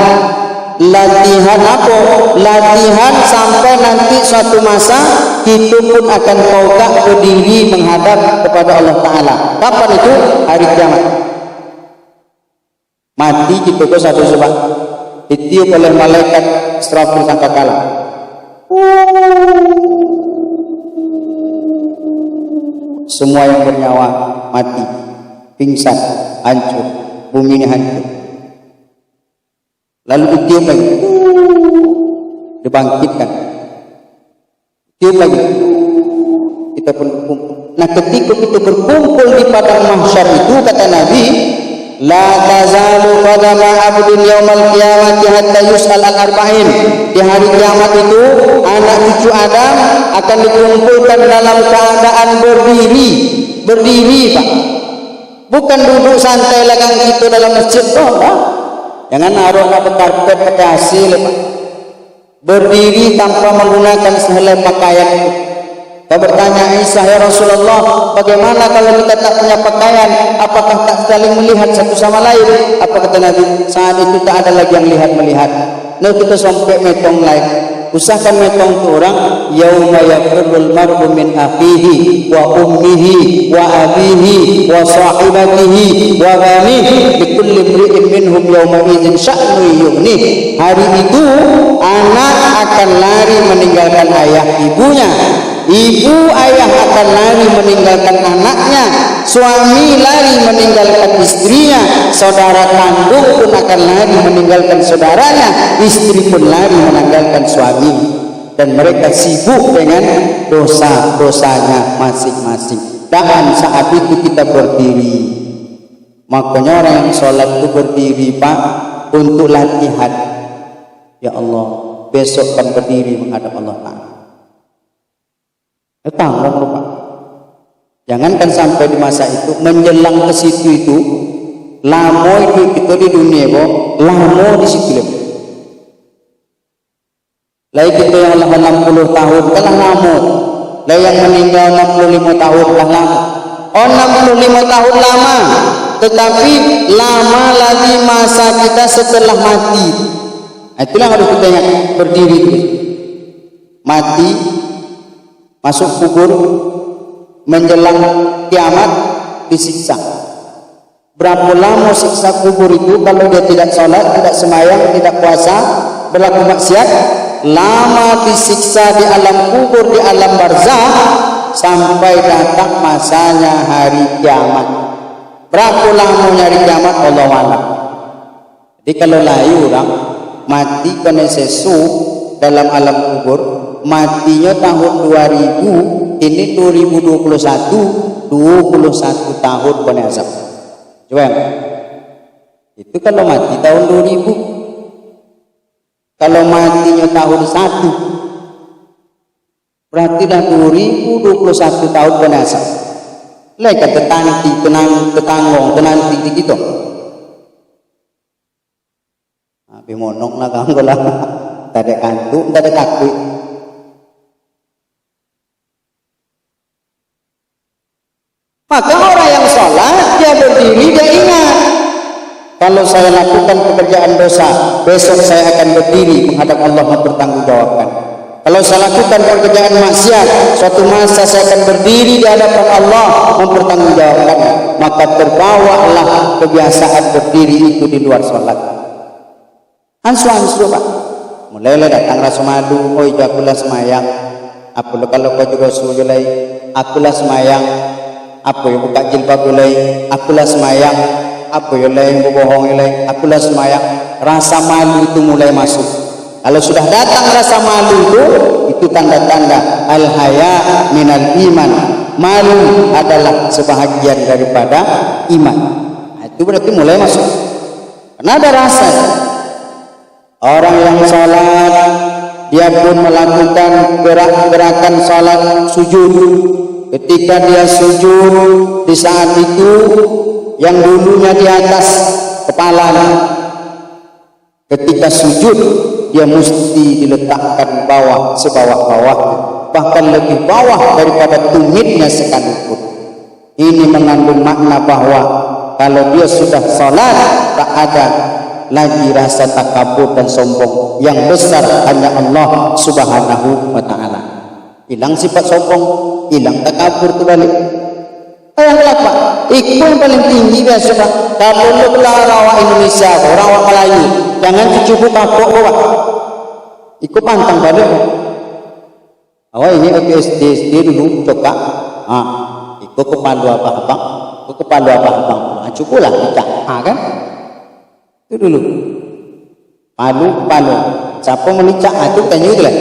Latihan apa? Latihan sampai nanti suatu masa kita pun akan tegak berdiri menghadap kepada Allah Ta'ala. Kapan itu? Hari kiamat. Mati kita ke satu sebab ditiup oleh malaikat Israfil sangkakala. Semua yang bernyawa mati, pingsan, hancur, bumi ini hancur. Lalu ditiup lagi, dibangkitkan, tiup lagi, kita pun berkumpul. Nah, ketika kita berkumpul di padang mahsyar itu, kata Nabi, la tazalu qadama abdin yaumal qiyamati hatta yus'al al-arba'in. Di hari kiamat itu anak cucu Adam akan dikumpulkan dalam keadaan berdiri, Pak. Bukan duduk santai lagang kita dalam masjid, Pak. Jangan naruh karpet pakai hasil, Pak. Berdiri tanpa menggunakan sehelai pakaian. Kita bertanya, Isa, ya Rasulullah, bagaimana kalau kita tak punya pakaian? Apakah tak saling melihat satu sama lain? Apa kata Nabi? Saat itu tak ada lagi yang melihat. Nah, kita sampai metong lain. Usahakan metong tu orang, yauma yafirrul mar'u min akhihi wa ummihi wa abihi wa sahibatihi wa banihi likulli imri'in minhum yauma idzin sya'nu yughni. Hari itu anak akan lari meninggalkan ayah ibunya. Ibu ayah akan lari meninggalkan anaknya, suami lari meninggalkan istrinya, saudara kandung pun akan lari meninggalkan saudaranya, istri pun lari meninggalkan suami, dan mereka sibuk dengan dosa-dosanya masing-masing. Dan saat itu kita berdiri. Makanya orang yang sholat itu berdiri, Pak, untuk latihan. Ya Allah, besok kan berdiri menghadap Allah Ta'ala. Tanggung lupa. Jangankan sampai di masa itu, menjelang ke situ itu, lama itu kita di dunia, lama di situ lebih. Lagi kita yang 60 tahun telah lama, lagi yang meninggal 65 tahun telah lama. Oh, 65 tahun lama, tetapi lama lagi masa kita setelah mati. Itulah harus kita ingat, berdiri itu. Mati, masuk kubur, menjelang kiamat disiksa. Berapa lama siksa kubur itu kalau dia tidak sholat, tidak sembahyang, tidak puasa, berlaku maksiat? Lama disiksa di alam kubur, di alam barzah, sampai datang masanya hari kiamat. Berapa lama hari kiamat? Allahu a'lam. Jadi kalau layu orang mati kena sesu, dalam alam kubur, matinya tahun 2000, ini 2021, 21 tahun kena azab. Coba ya? Itu kalau mati tahun 2000. Kalau matinya tahun 1, berarti dah 2021 tahun kena azab. Leka tetanti, tetanggong, tenanti gitu. Tapi monok lah kamu lah. Tak ada kantuk, tak ada takut. Maka orang yang sholat, dia berdiri, dia ingat. Kalau saya lakukan pekerjaan dosa, besok saya akan berdiri menghadap Allah mempertanggungjawabkan. Kalau saya lakukan pekerjaan maksiat, suatu masa saya akan berdiri di hadapan Allah mempertanggungjawabkan. Maka terbawalah kebiasaan berdiri itu di luar sholat. Ansur Pak. Mulailah datang rasa malu, oh itu akulah semayang. Apa kalau kau juga sujulai, akulah semayang. Apa yang buka jilbab ulai, akulah semayang. Apa yang lain berbohong ulai, akulah semayang. Rasa malu itu mulai masuk. Kalau sudah datang rasa malu itu tanda-tanda al-haya minal iman. Malu adalah sebahagian daripada iman. Itu berarti mulai masuk. Karena ada rasa. Orang yang salat, dia pun melakukan gerakan salat sujud. Ketika dia sujud, di saat itu yang dulunya di atas kepala, ketika sujud dia mesti diletakkan bawah sebawah-bawah, bahkan lebih bawah daripada tumitnya sekalipun. Ini mengandung makna bahwa kalau dia sudah salat, tak ada lagi rasa takabur dan sombong. Yang besar hanya Allah Subhanahu wa ta'ala. Hilang sifat sombong, hilang takabur itu balik. Ayah Pak, itu yang paling tinggi biasa Pak. Kalau lu belah rawa Indonesia, rawa Melayu, jangan cucu kapok Pak. Ikut pantang balik. Awal ini SD dulu coba. Ikut kepalu apa-apa, ikut kepalu apa-apa. Cukuplah nikah, kan? Itu dulu. Palu. Siapa menicak itu tanya itu lah.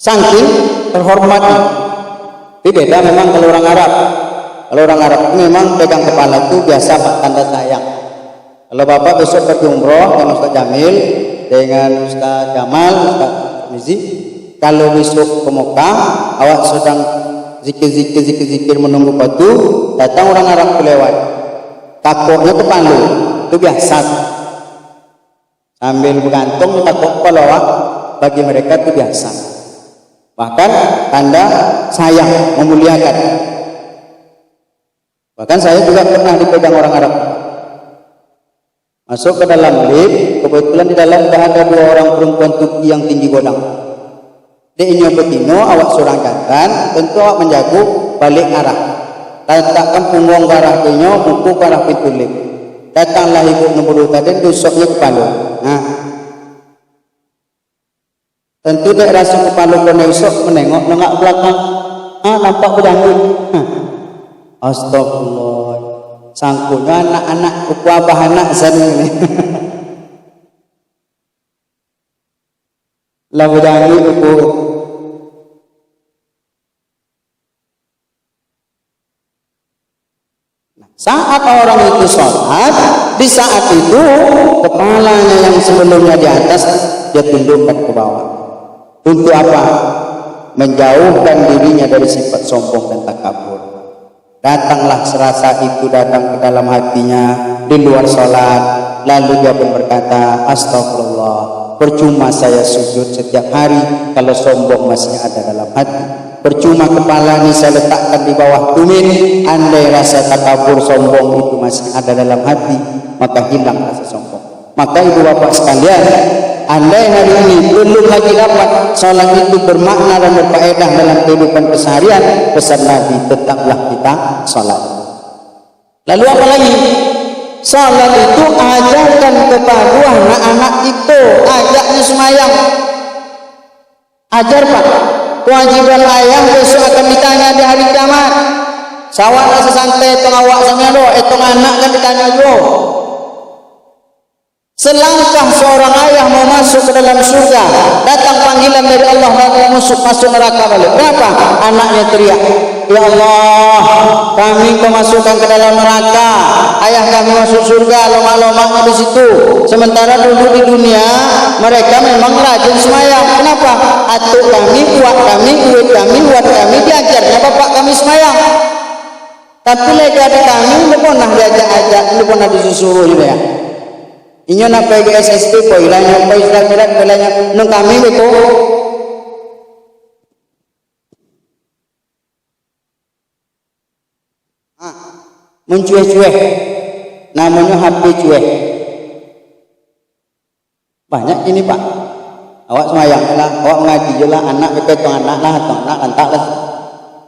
Saking terhormatnya. Tapi beda memang kalau orang Arab. Kalau orang Arab memang pegang kepala itu biasa Pak, tanda sayang. Kalau Bapak besok pergi umroh dengan Ustaz Jamil, dengan Ustaz Jamal, Ustaz Mizi, kalau besok ke Mekah, awak sedang zikir menunggu batu, datang orang Arab kelewat. Takoknya ke palu, itu biasa. Sambil bergantung takok kepala awak, bagi mereka itu biasa. Bahkan tanda sayang, memuliakan. Bahkan saya juga pernah dipegang orang Arab. Masuk ke dalam lift, kebetulan di dalam ada 2 orang perempuan Turki yang tinggi godang. Dia ini betino, awak seorang jantan, tentu awak menjaga balik arah. Letakkan punggung ke arah kenyo, muka ke arah pintu lift. Datanglah ibu nombor 2 tadi, dusuknya kepala. Nah, tentu dia rasa kepala kena usuk, menengok nengak belakang. Nampak berjanggut. Astagfirullah. Sangkunya anak-anak kuku abah anak sana ini. Lah berjanggut kuku. Saat orang itu sholat, di saat itu kepalanya yang sebelumnya di atas dia tundukkan ke bawah. Untuk apa? Menjauhkan dirinya dari sifat sombong dan takabur. Datanglah serasa itu datang ke dalam hatinya di luar sholat. Lalu dia pun berkata, astagfirullah, percuma saya sujud setiap hari kalau sombong masih ada dalam hati. Percuma kepala ini saya letakkan di bawah tumit, andai rasa takabur sombong itu masih ada dalam hati, maka hilang rasa sombong. Maka ibu bapak sekalian, andai hari ini belum lagi dapat sholat itu bermakna dan berfaedah dalam kehidupan keseharian, pesan Nabi, tetaplah kita sholat. Lalu apa lagi? Sholat itu ajarkan kepada anak-anak itu, ajaknya semayang. Ajar Pak. Kewajiban ayah besok akan ditanya di hari kiamat. Sawak rasa santai tong awak sama lo, tong anak kan ditanya juga. Selangkah seorang ayah mau masuk ke ke dalam surga, datang panggilan dari Allah masuk neraka balik. Kenapa? Anaknya teriak, ya Allah, kami kau masukkan ke dalam neraka, ayah kami masuk surga, lama-lamanya di situ. Sementara dulu di dunia mereka memang rajin semayang. Kenapa? Atuk kami, buat kami, duit kami, buat kami, diajarnya bapak kami semayang. Tapi lega di kami, lu pernah diajak-ajak, lu pernah disuruh juga ya. Inyo nak pergi SSP, poilanya, poilah berat, poilanya, nung kami betul. Mencueh-cueh, namanya HP cueh. Banyak ini pak. Awak semayang lah, awak ngaji je lah, anak betul anak lah, atau anak lantak lah.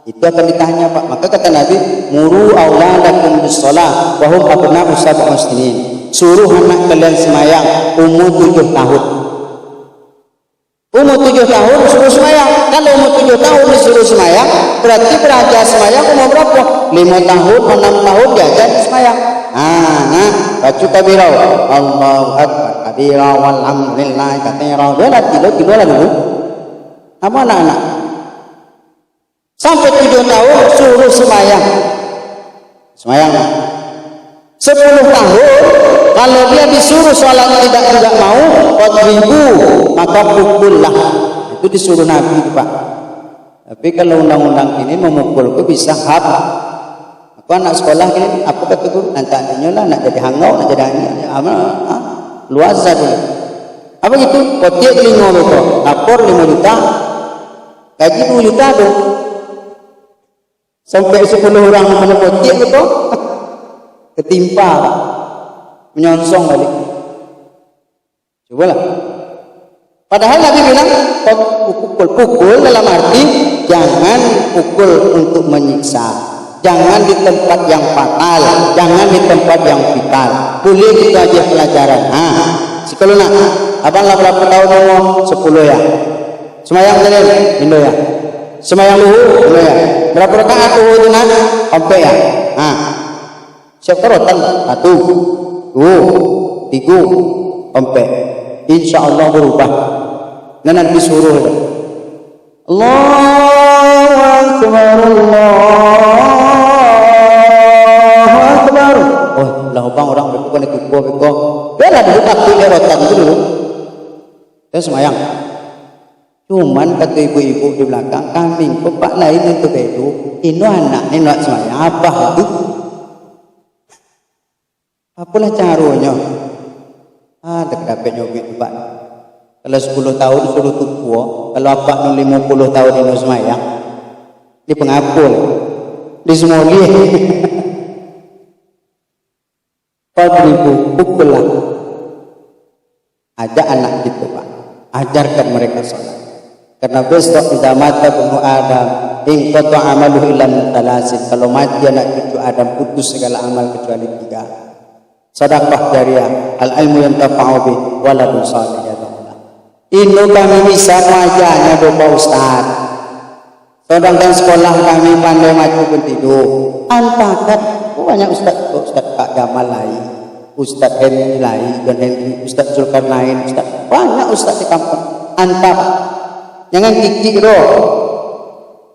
Itu akan ditanya pak. Maka kata Nabi, muru auladakum bis-shalah wa hum abna'u sab'i sinin. Suruh anak kalian semayang umur 7 tahun. Umur 7 tahun suruh semayang. Kalau umur 7 tahun disuruh semayang, berarti belajar semayang umur berapa? 5 tahun, 6 tahun diajar semayang. Nah, baca kabirau. Allahu akbar kabirau walhamdulillahi katsira. Dia lah kilo lah dulu. Apa anak-anak? Sampai 7 tahun suruh semayang. Semayang. 10 tahun kalau dia disuruh sholat tidak mau, qadribu, maka pukullah. Itu disuruh Nabi pak. Tapi kalau undang-undang ini memukul itu bisa hab. Aku anak sekolah ini apa kata guru? Nanti lah nak jadi hangau, nak jadi luas saja. Apa gitu? Kotiak 5 betul, lapor 5 juta, gaji 2 juta tu. Sampai 10 orang mana kotiak betul, ketimpa, menyonsong balik. Cobalah. Padahal Nabi bilang pukul dalam arti jangan pukul untuk menyiksa. Jangan di tempat yang fatal, jangan di tempat yang vital. Boleh itu aja pelajaran. Sekolah nak, abang lah berapa tahun umur? 10 ya. Semayang tadi, Indo ya. Semayang luhur, Indo ya. Berapa rakaat luhur itu nak? Sampai ya. Siap kerotan 1, 2, 3, sampai. Insya Allah berubah. Dan nanti suruh. Allahu Akbar, Allahu Akbar. Oh, lah bang orang berkumpul beko. Biarlah dulu taktik kerotan itu dulu. Terus semayang. Cuman kata ibu-ibu di belakang, kambing bapak lain itu bedu. Ini anak ini nak semayang apa itu? Apalah caranya? Dekat-dekatnya gitu pak. Kalau 10 tahun suruh tukuo, kalau apa 50 tahun ini semayang, di pengapul, di semoli. Qadribu, pukullah. Ajak anak gitu pak, ajarkan mereka sholat. Karena besok tidak mata bunuh Adam, in qata amaluhu illa min thalasin. Kalau mati anak cucu Adam putus segala amal kecuali 3. Sedekah jariah, al-ilmu yantafa'u bi, waladun salih. Ini kami bisa wajahnya Bapak Ustaz. Sedangkan sekolah kami pandai maju pun tidur. Antakat banyak Ustaz Kak Jamal lain, Ustaz Henry lain, dan Henry, Ustaz Zulkarnain, Ustaz banyak Ustaz di kampung. Antak, jangan kiki loh.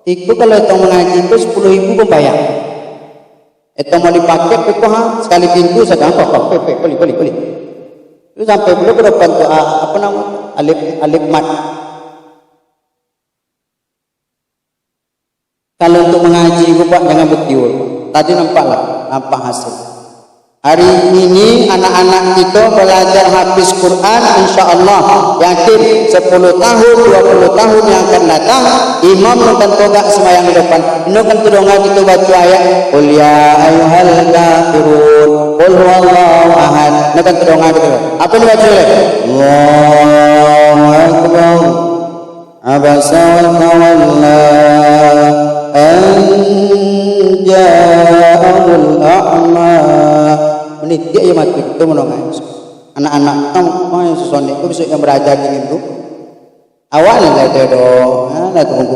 Itu kalau itu mengaji itu 10.000 pun bayar. Itu mau dipakai itu sekali pintu sedang apa? Boleh. Itu sampai belum berapa tu apa nama alif mat. Kalau untuk mengaji Bapak jangan betul. Tadi nampak hasil. Hari ini anak-anak kita belajar hafiz Quran, insya-Allah yakin 10 tahun 20 tahun yang akan datang imam akan tegak sembahyang di depan. Ini kan tudonga kita baca ayat qul ya ayyuhal kafirun qul huwallahu ahad. Ini kan tudonga kita. Apa ini baca? Allahu akbar. Abasa wa tawalla an ja'ahul a'ma. Menit dia yang mati itu menongai anak-anak kamu sesuatu itu bisa yang belajar gitu awalnya lah itu ada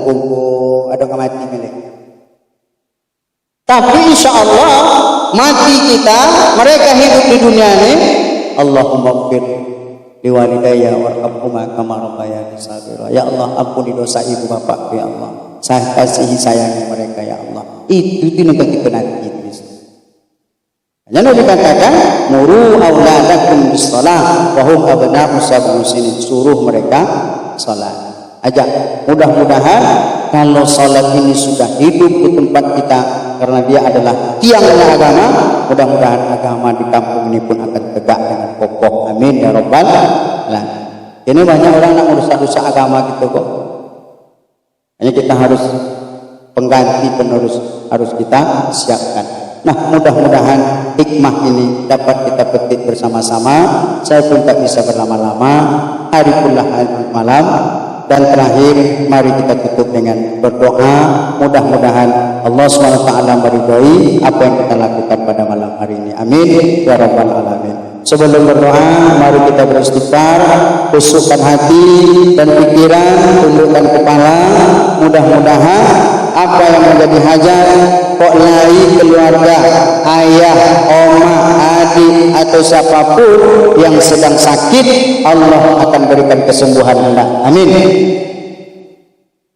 kumpul ada mati milik. Tapi insya Allah mati kita mereka hidup di dunia ini Allahumma fir liwalidayya warhamhuma kama rabbayani shaghira. Ya Allah, ampuni dosa ibu bapakku ya Allah. Saya kasihi sayangi mereka ya Allah. Itu negara kita nanti. Jangan dikatakan muru auladakum bis-shalah wa hum abna'u sab'in sinin. Suruh mereka salat. Ajak. Mudah-mudahan kalau salat ini sudah hidup di tempat kita karena dia adalah tiangnya agama, mudah-mudahan agama di kampung ini pun akan tegak dengan kokoh. Amin ya rabbal alamin. Ini banyak orang nak merusak-rusak agama gitu kok. Hanya kita harus pengganti penerus harus kita siapkan. Nah, mudah-mudahan hikmah ini dapat kita petik bersama-sama. Saya pun tak bisa berlama-lama. Hari pula hari malam. Dan terakhir, mari kita tutup dengan berdoa. Mudah-mudahan Allah SWT meridhoi apa yang kita lakukan pada malam hari ini. Amin ya rabbal alamin. Sebelum berdoa, mari kita beristighfar, khusyukkan hati dan pikiran, tundukkan kepala. Mudah-mudahan apa yang menjadi hajat kok lari keluarga, ayah, oma, adik atau siapapun yang sedang sakit, Allah akan berikan kesembuhan hendak. Amin.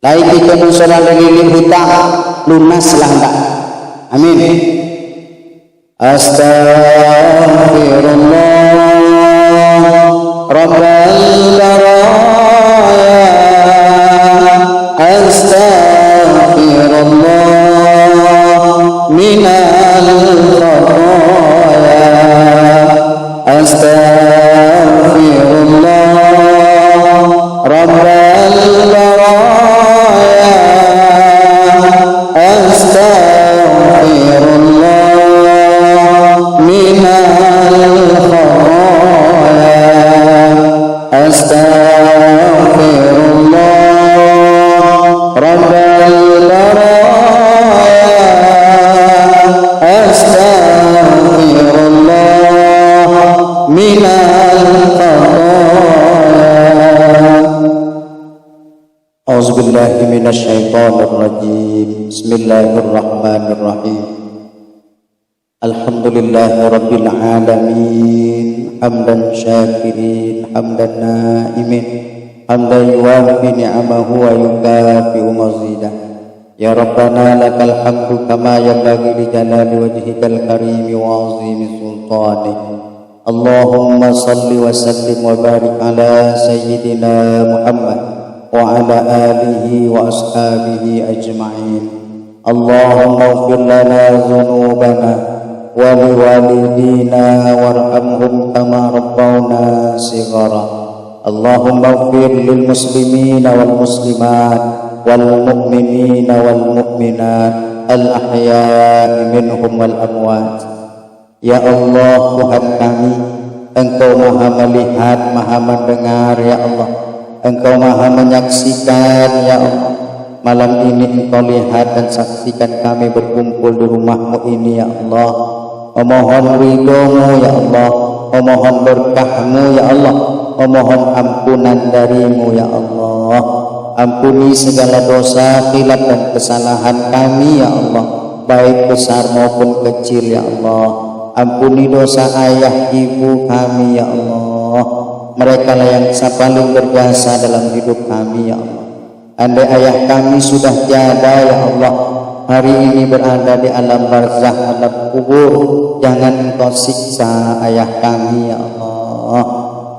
Lain kita musola lagi hutang lunaslah hendak. Amin. Astaghfirullah Rabbal baraya. Astaghfirullah minal khataya. Astaghfirullah Rabbal baraya. Astaghfirullah minal khataya. Astaghfirullah Rabbal baraya. Astaghfirullah minal khataya. A'udzubillahi minasyaitonir rajim. Bismillahirrahmanirrahim. Alhamdulillahi rabbil alamin. Hamdan syakirin, hamdan naimin, hamdan yuwafi ni'amahu wa yukafi'u mazidah. Ya Rabbana lakal hamdu kama yanbaghi li jalali wajhikal karim wa 'azimi sultanik. Allahumma salli wa sallim wa barik ala sayyidina Muhammad wa ala alihi wa ashabihi ajma'in. Allahumma ighfir lana dhunubana wa liwalidina warhamhum kama rabbawna shighara. Allahumma ighfir lil muslimina wal muslimat wal mu'minina wal mu'minat al ahya'i minhum wal amwat. Ya Allah, Tuhan kami, Engkau maha melihat, maha mendengar ya Allah. Engkau maha menyaksikan ya Allah. Malam ini Engkau lihat dan saksikan kami berkumpul di rumah-Mu ini ya Allah. Memohon ridho-Mu ya Allah, memohon berkah-Mu ya Allah, memohon ampunan dari-Mu ya Allah. Ampuni segala dosa, khilaf dan kesalahan kami ya Allah, baik besar maupun kecil ya Allah. Ampuni dosa ayah ibu kami ya Allah. Mereka lah yang paling berjasa dalam hidup kami ya Allah. Andai ayah kami sudah tiada ya Allah, hari ini berada di alam barzakh, alam kubur, jangan Engkau siksa ayah kami ya Allah.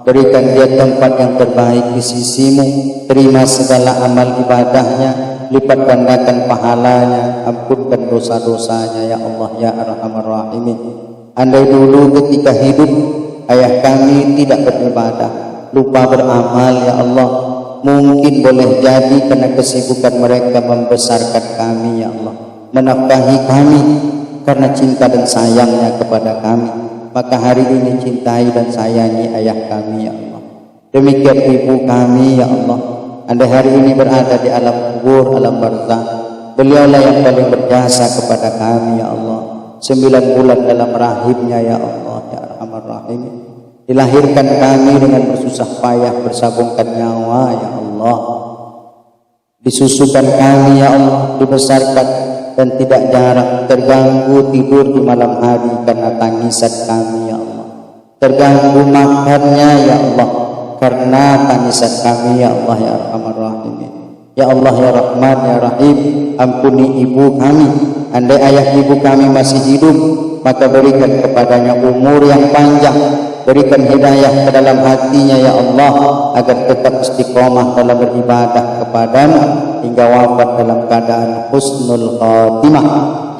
Berikan dia tempat yang terbaik di sisi-Mu. Terima segala amal ibadahnya, lipat gandakan pahalanya, ampunkan dosa-dosanya ya Allah ya Arhamar Rahimin. Andai dulu ketika hidup ayah kami tidak beribadah, lupa beramal ya Allah, mungkin boleh jadi karena kesibukan mereka membesarkan kami ya Allah, menafkahi kami karena cinta dan sayangnya kepada kami, maka hari ini cintai dan sayangi ayah kami ya Allah. Demikian ibu kami ya Allah, andai hari ini berada di alam kubur, alam barzakh, beliaulah yang paling berjasa kepada kami ya Allah. 9 bulan dalam rahimnya ya Allah ya Arhamar Rahim, dilahirkan kami dengan bersusah payah, bersabungkan nyawa ya Allah, disusukan kami ya Allah, dibesarkan dan tidak jarang terganggu tidur di malam hari karena tangisan kami ya Allah, terganggu makannya ya Allah, karena tangisan kami ya Allah ya Arhamar Rahimin. Ya Allah ya Rahman ya Rahim, ampuni ibu kami. Andai ayah ibu kami masih hidup, maka berikan kepadanya umur yang panjang, berikan hidayah ke dalam hatinya ya Allah, agar tetap istiqomah dalam beribadah kepadamu hingga wafat dalam keadaan husnul khatimah.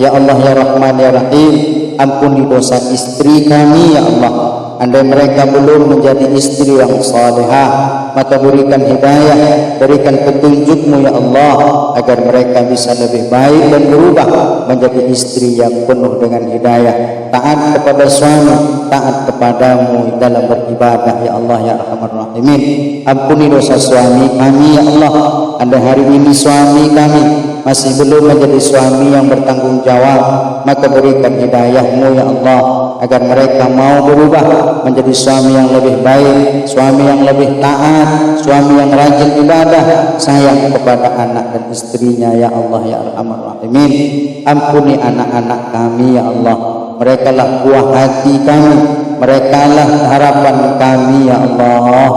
Ya Allah ya Rahman ya Rahim, ampuni dosa istri kami ya Allah. Andai mereka belum menjadi istri yang salehah, maka berikan hidayah, berikan petunjukmu ya Allah, agar mereka bisa lebih baik dan berubah menjadi istri yang penuh dengan hidayah, taat kepada suami, taat kepadamu dalam beribadah ya Allah ya Arhamar Rahimin. Ampuni dosa suami kami ya Allah. Andai hari ini suami kami masih belum menjadi suami yang bertanggung jawab, maka berikan hidayahmu ya Allah, agar mereka mau berubah menjadi suami yang lebih baik, suami yang lebih taat, suami yang rajin ibadah, sayang kepada anak dan istrinya ya Allah ya Arhamar Rahimin. Ampuni anak-anak kami ya Allah, mereka lah buah hati kami, mereka lah harapan kami ya Allah.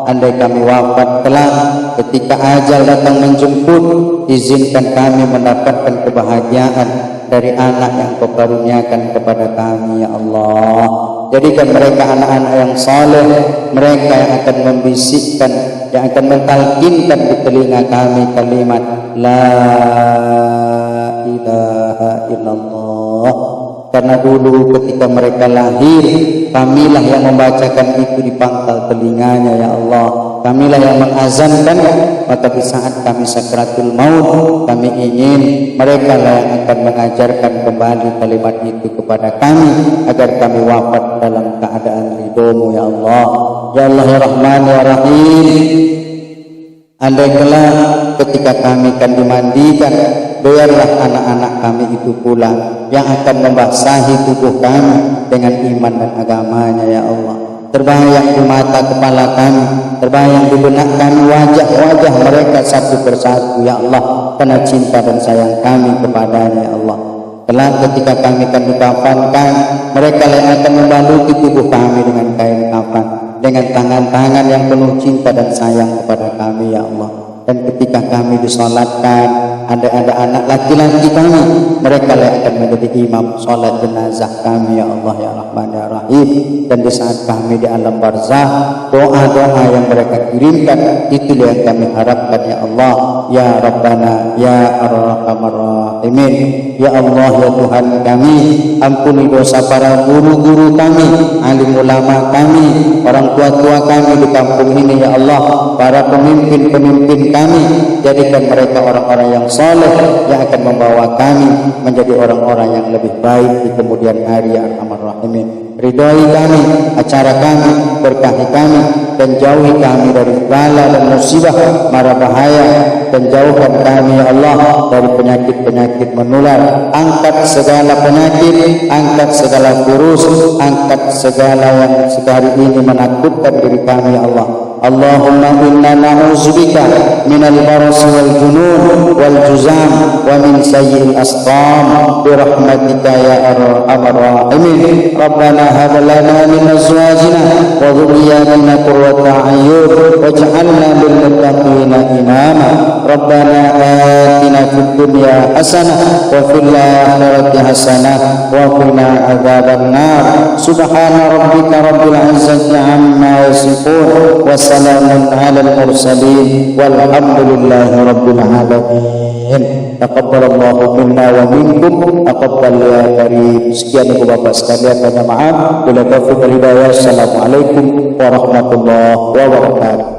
Andai kami wafat kelak, ketika ajal datang menjemput, izinkan kami mendapatkan kebahagiaan dari anak yang Kau karuniakan kepada kami ya Allah. Jadikan mereka anak-anak yang saleh, mereka yang akan membisikkan, yang akan mentalkinkan di telinga kami kalimat La ilaha illallah. Karena dulu ketika mereka lahir, kamilah yang membacakan itu di pangkal telinganya ya Allah. Kamilah yang mengazankan, maka di saat kami sakratul maut, kami ingin mereka lah yang akan mengajarkan kembali kalimat itu kepada kami, agar kami wafat dalam keadaan ridho-Mu ya Allah. Ya Allah ya Rahman ya Rahim, andai kelak ketika kami akan dimandikan, biarlah anak-anak kami itu pula yang akan membasahi tubuh kami dengan iman dan agamanya ya Allah. Terbayang di mata kepala kami, terbayang di benak kami wajah-wajah mereka satu persatu ya Allah, karena cinta dan sayang kami kepadanya ya Allah. Kelak ketika kami akan dikafankan, mereka yang akan membaluti tubuh kami dengan kain kafan, dengan tangan-tangan yang penuh cinta dan sayang kepada kami ya Allah. Dan ketika kami disolatkan, ada anak laki-laki kami, mereka yang akan menjadi imam solat jenazah kami ya Allah ya Rahman ya Rahim. Dan di saat kami di alam barzah, doa-doa yang mereka kirimkan, itulah yang kami harapkan ya Allah ya Rabbana ya Arhamar Rahimin. Ya Allah ya Tuhan kami, ampuni dosa para guru-guru kami, alim ulama kami, orang tua-tua kami di kampung ini ya Allah, para pemimpin-pemimpin kami, jadikan mereka orang-orang yang saleh yang akan membawa kami menjadi orang-orang yang lebih baik di kemudian hari ya Arhamar Rahimin. Ridhoi kami, acara kami, berkahi kami, dan jauhi kami dari bala dan musibah, mara bahaya, dan jauhkan kami ya Allah dari penyakit-penyakit menular. Angkat segala penyakit, angkat segala virus, angkat segala yang sekali ini menakutkan diri kami ya Allah. Allahumma inna na'udzubika minal baras wal junun wal juzam wa min sayyi'il asqam bi rahmatika ya arhamar rahimin. Rabbana hab lana min azwajina wa dhurriyyatina qurrata a'yun waj'alna lil muttaqina imama. Rabbana atina fid dunya hasanah wa fil akhirati hasanah wa qina adzabannar. Subhana rabbika rabbil izzati amma yasifun wa salamun alal mursalin walhamdulillahi rabbil alamin. Taqabbalallahu minna wa minkum, taqabbal ya karim. Sekian ibu bapak sekalian, banyak maaf. Bila taufiq wal hidayah. Assalamualaikum warahmatullahi wabarakatuh.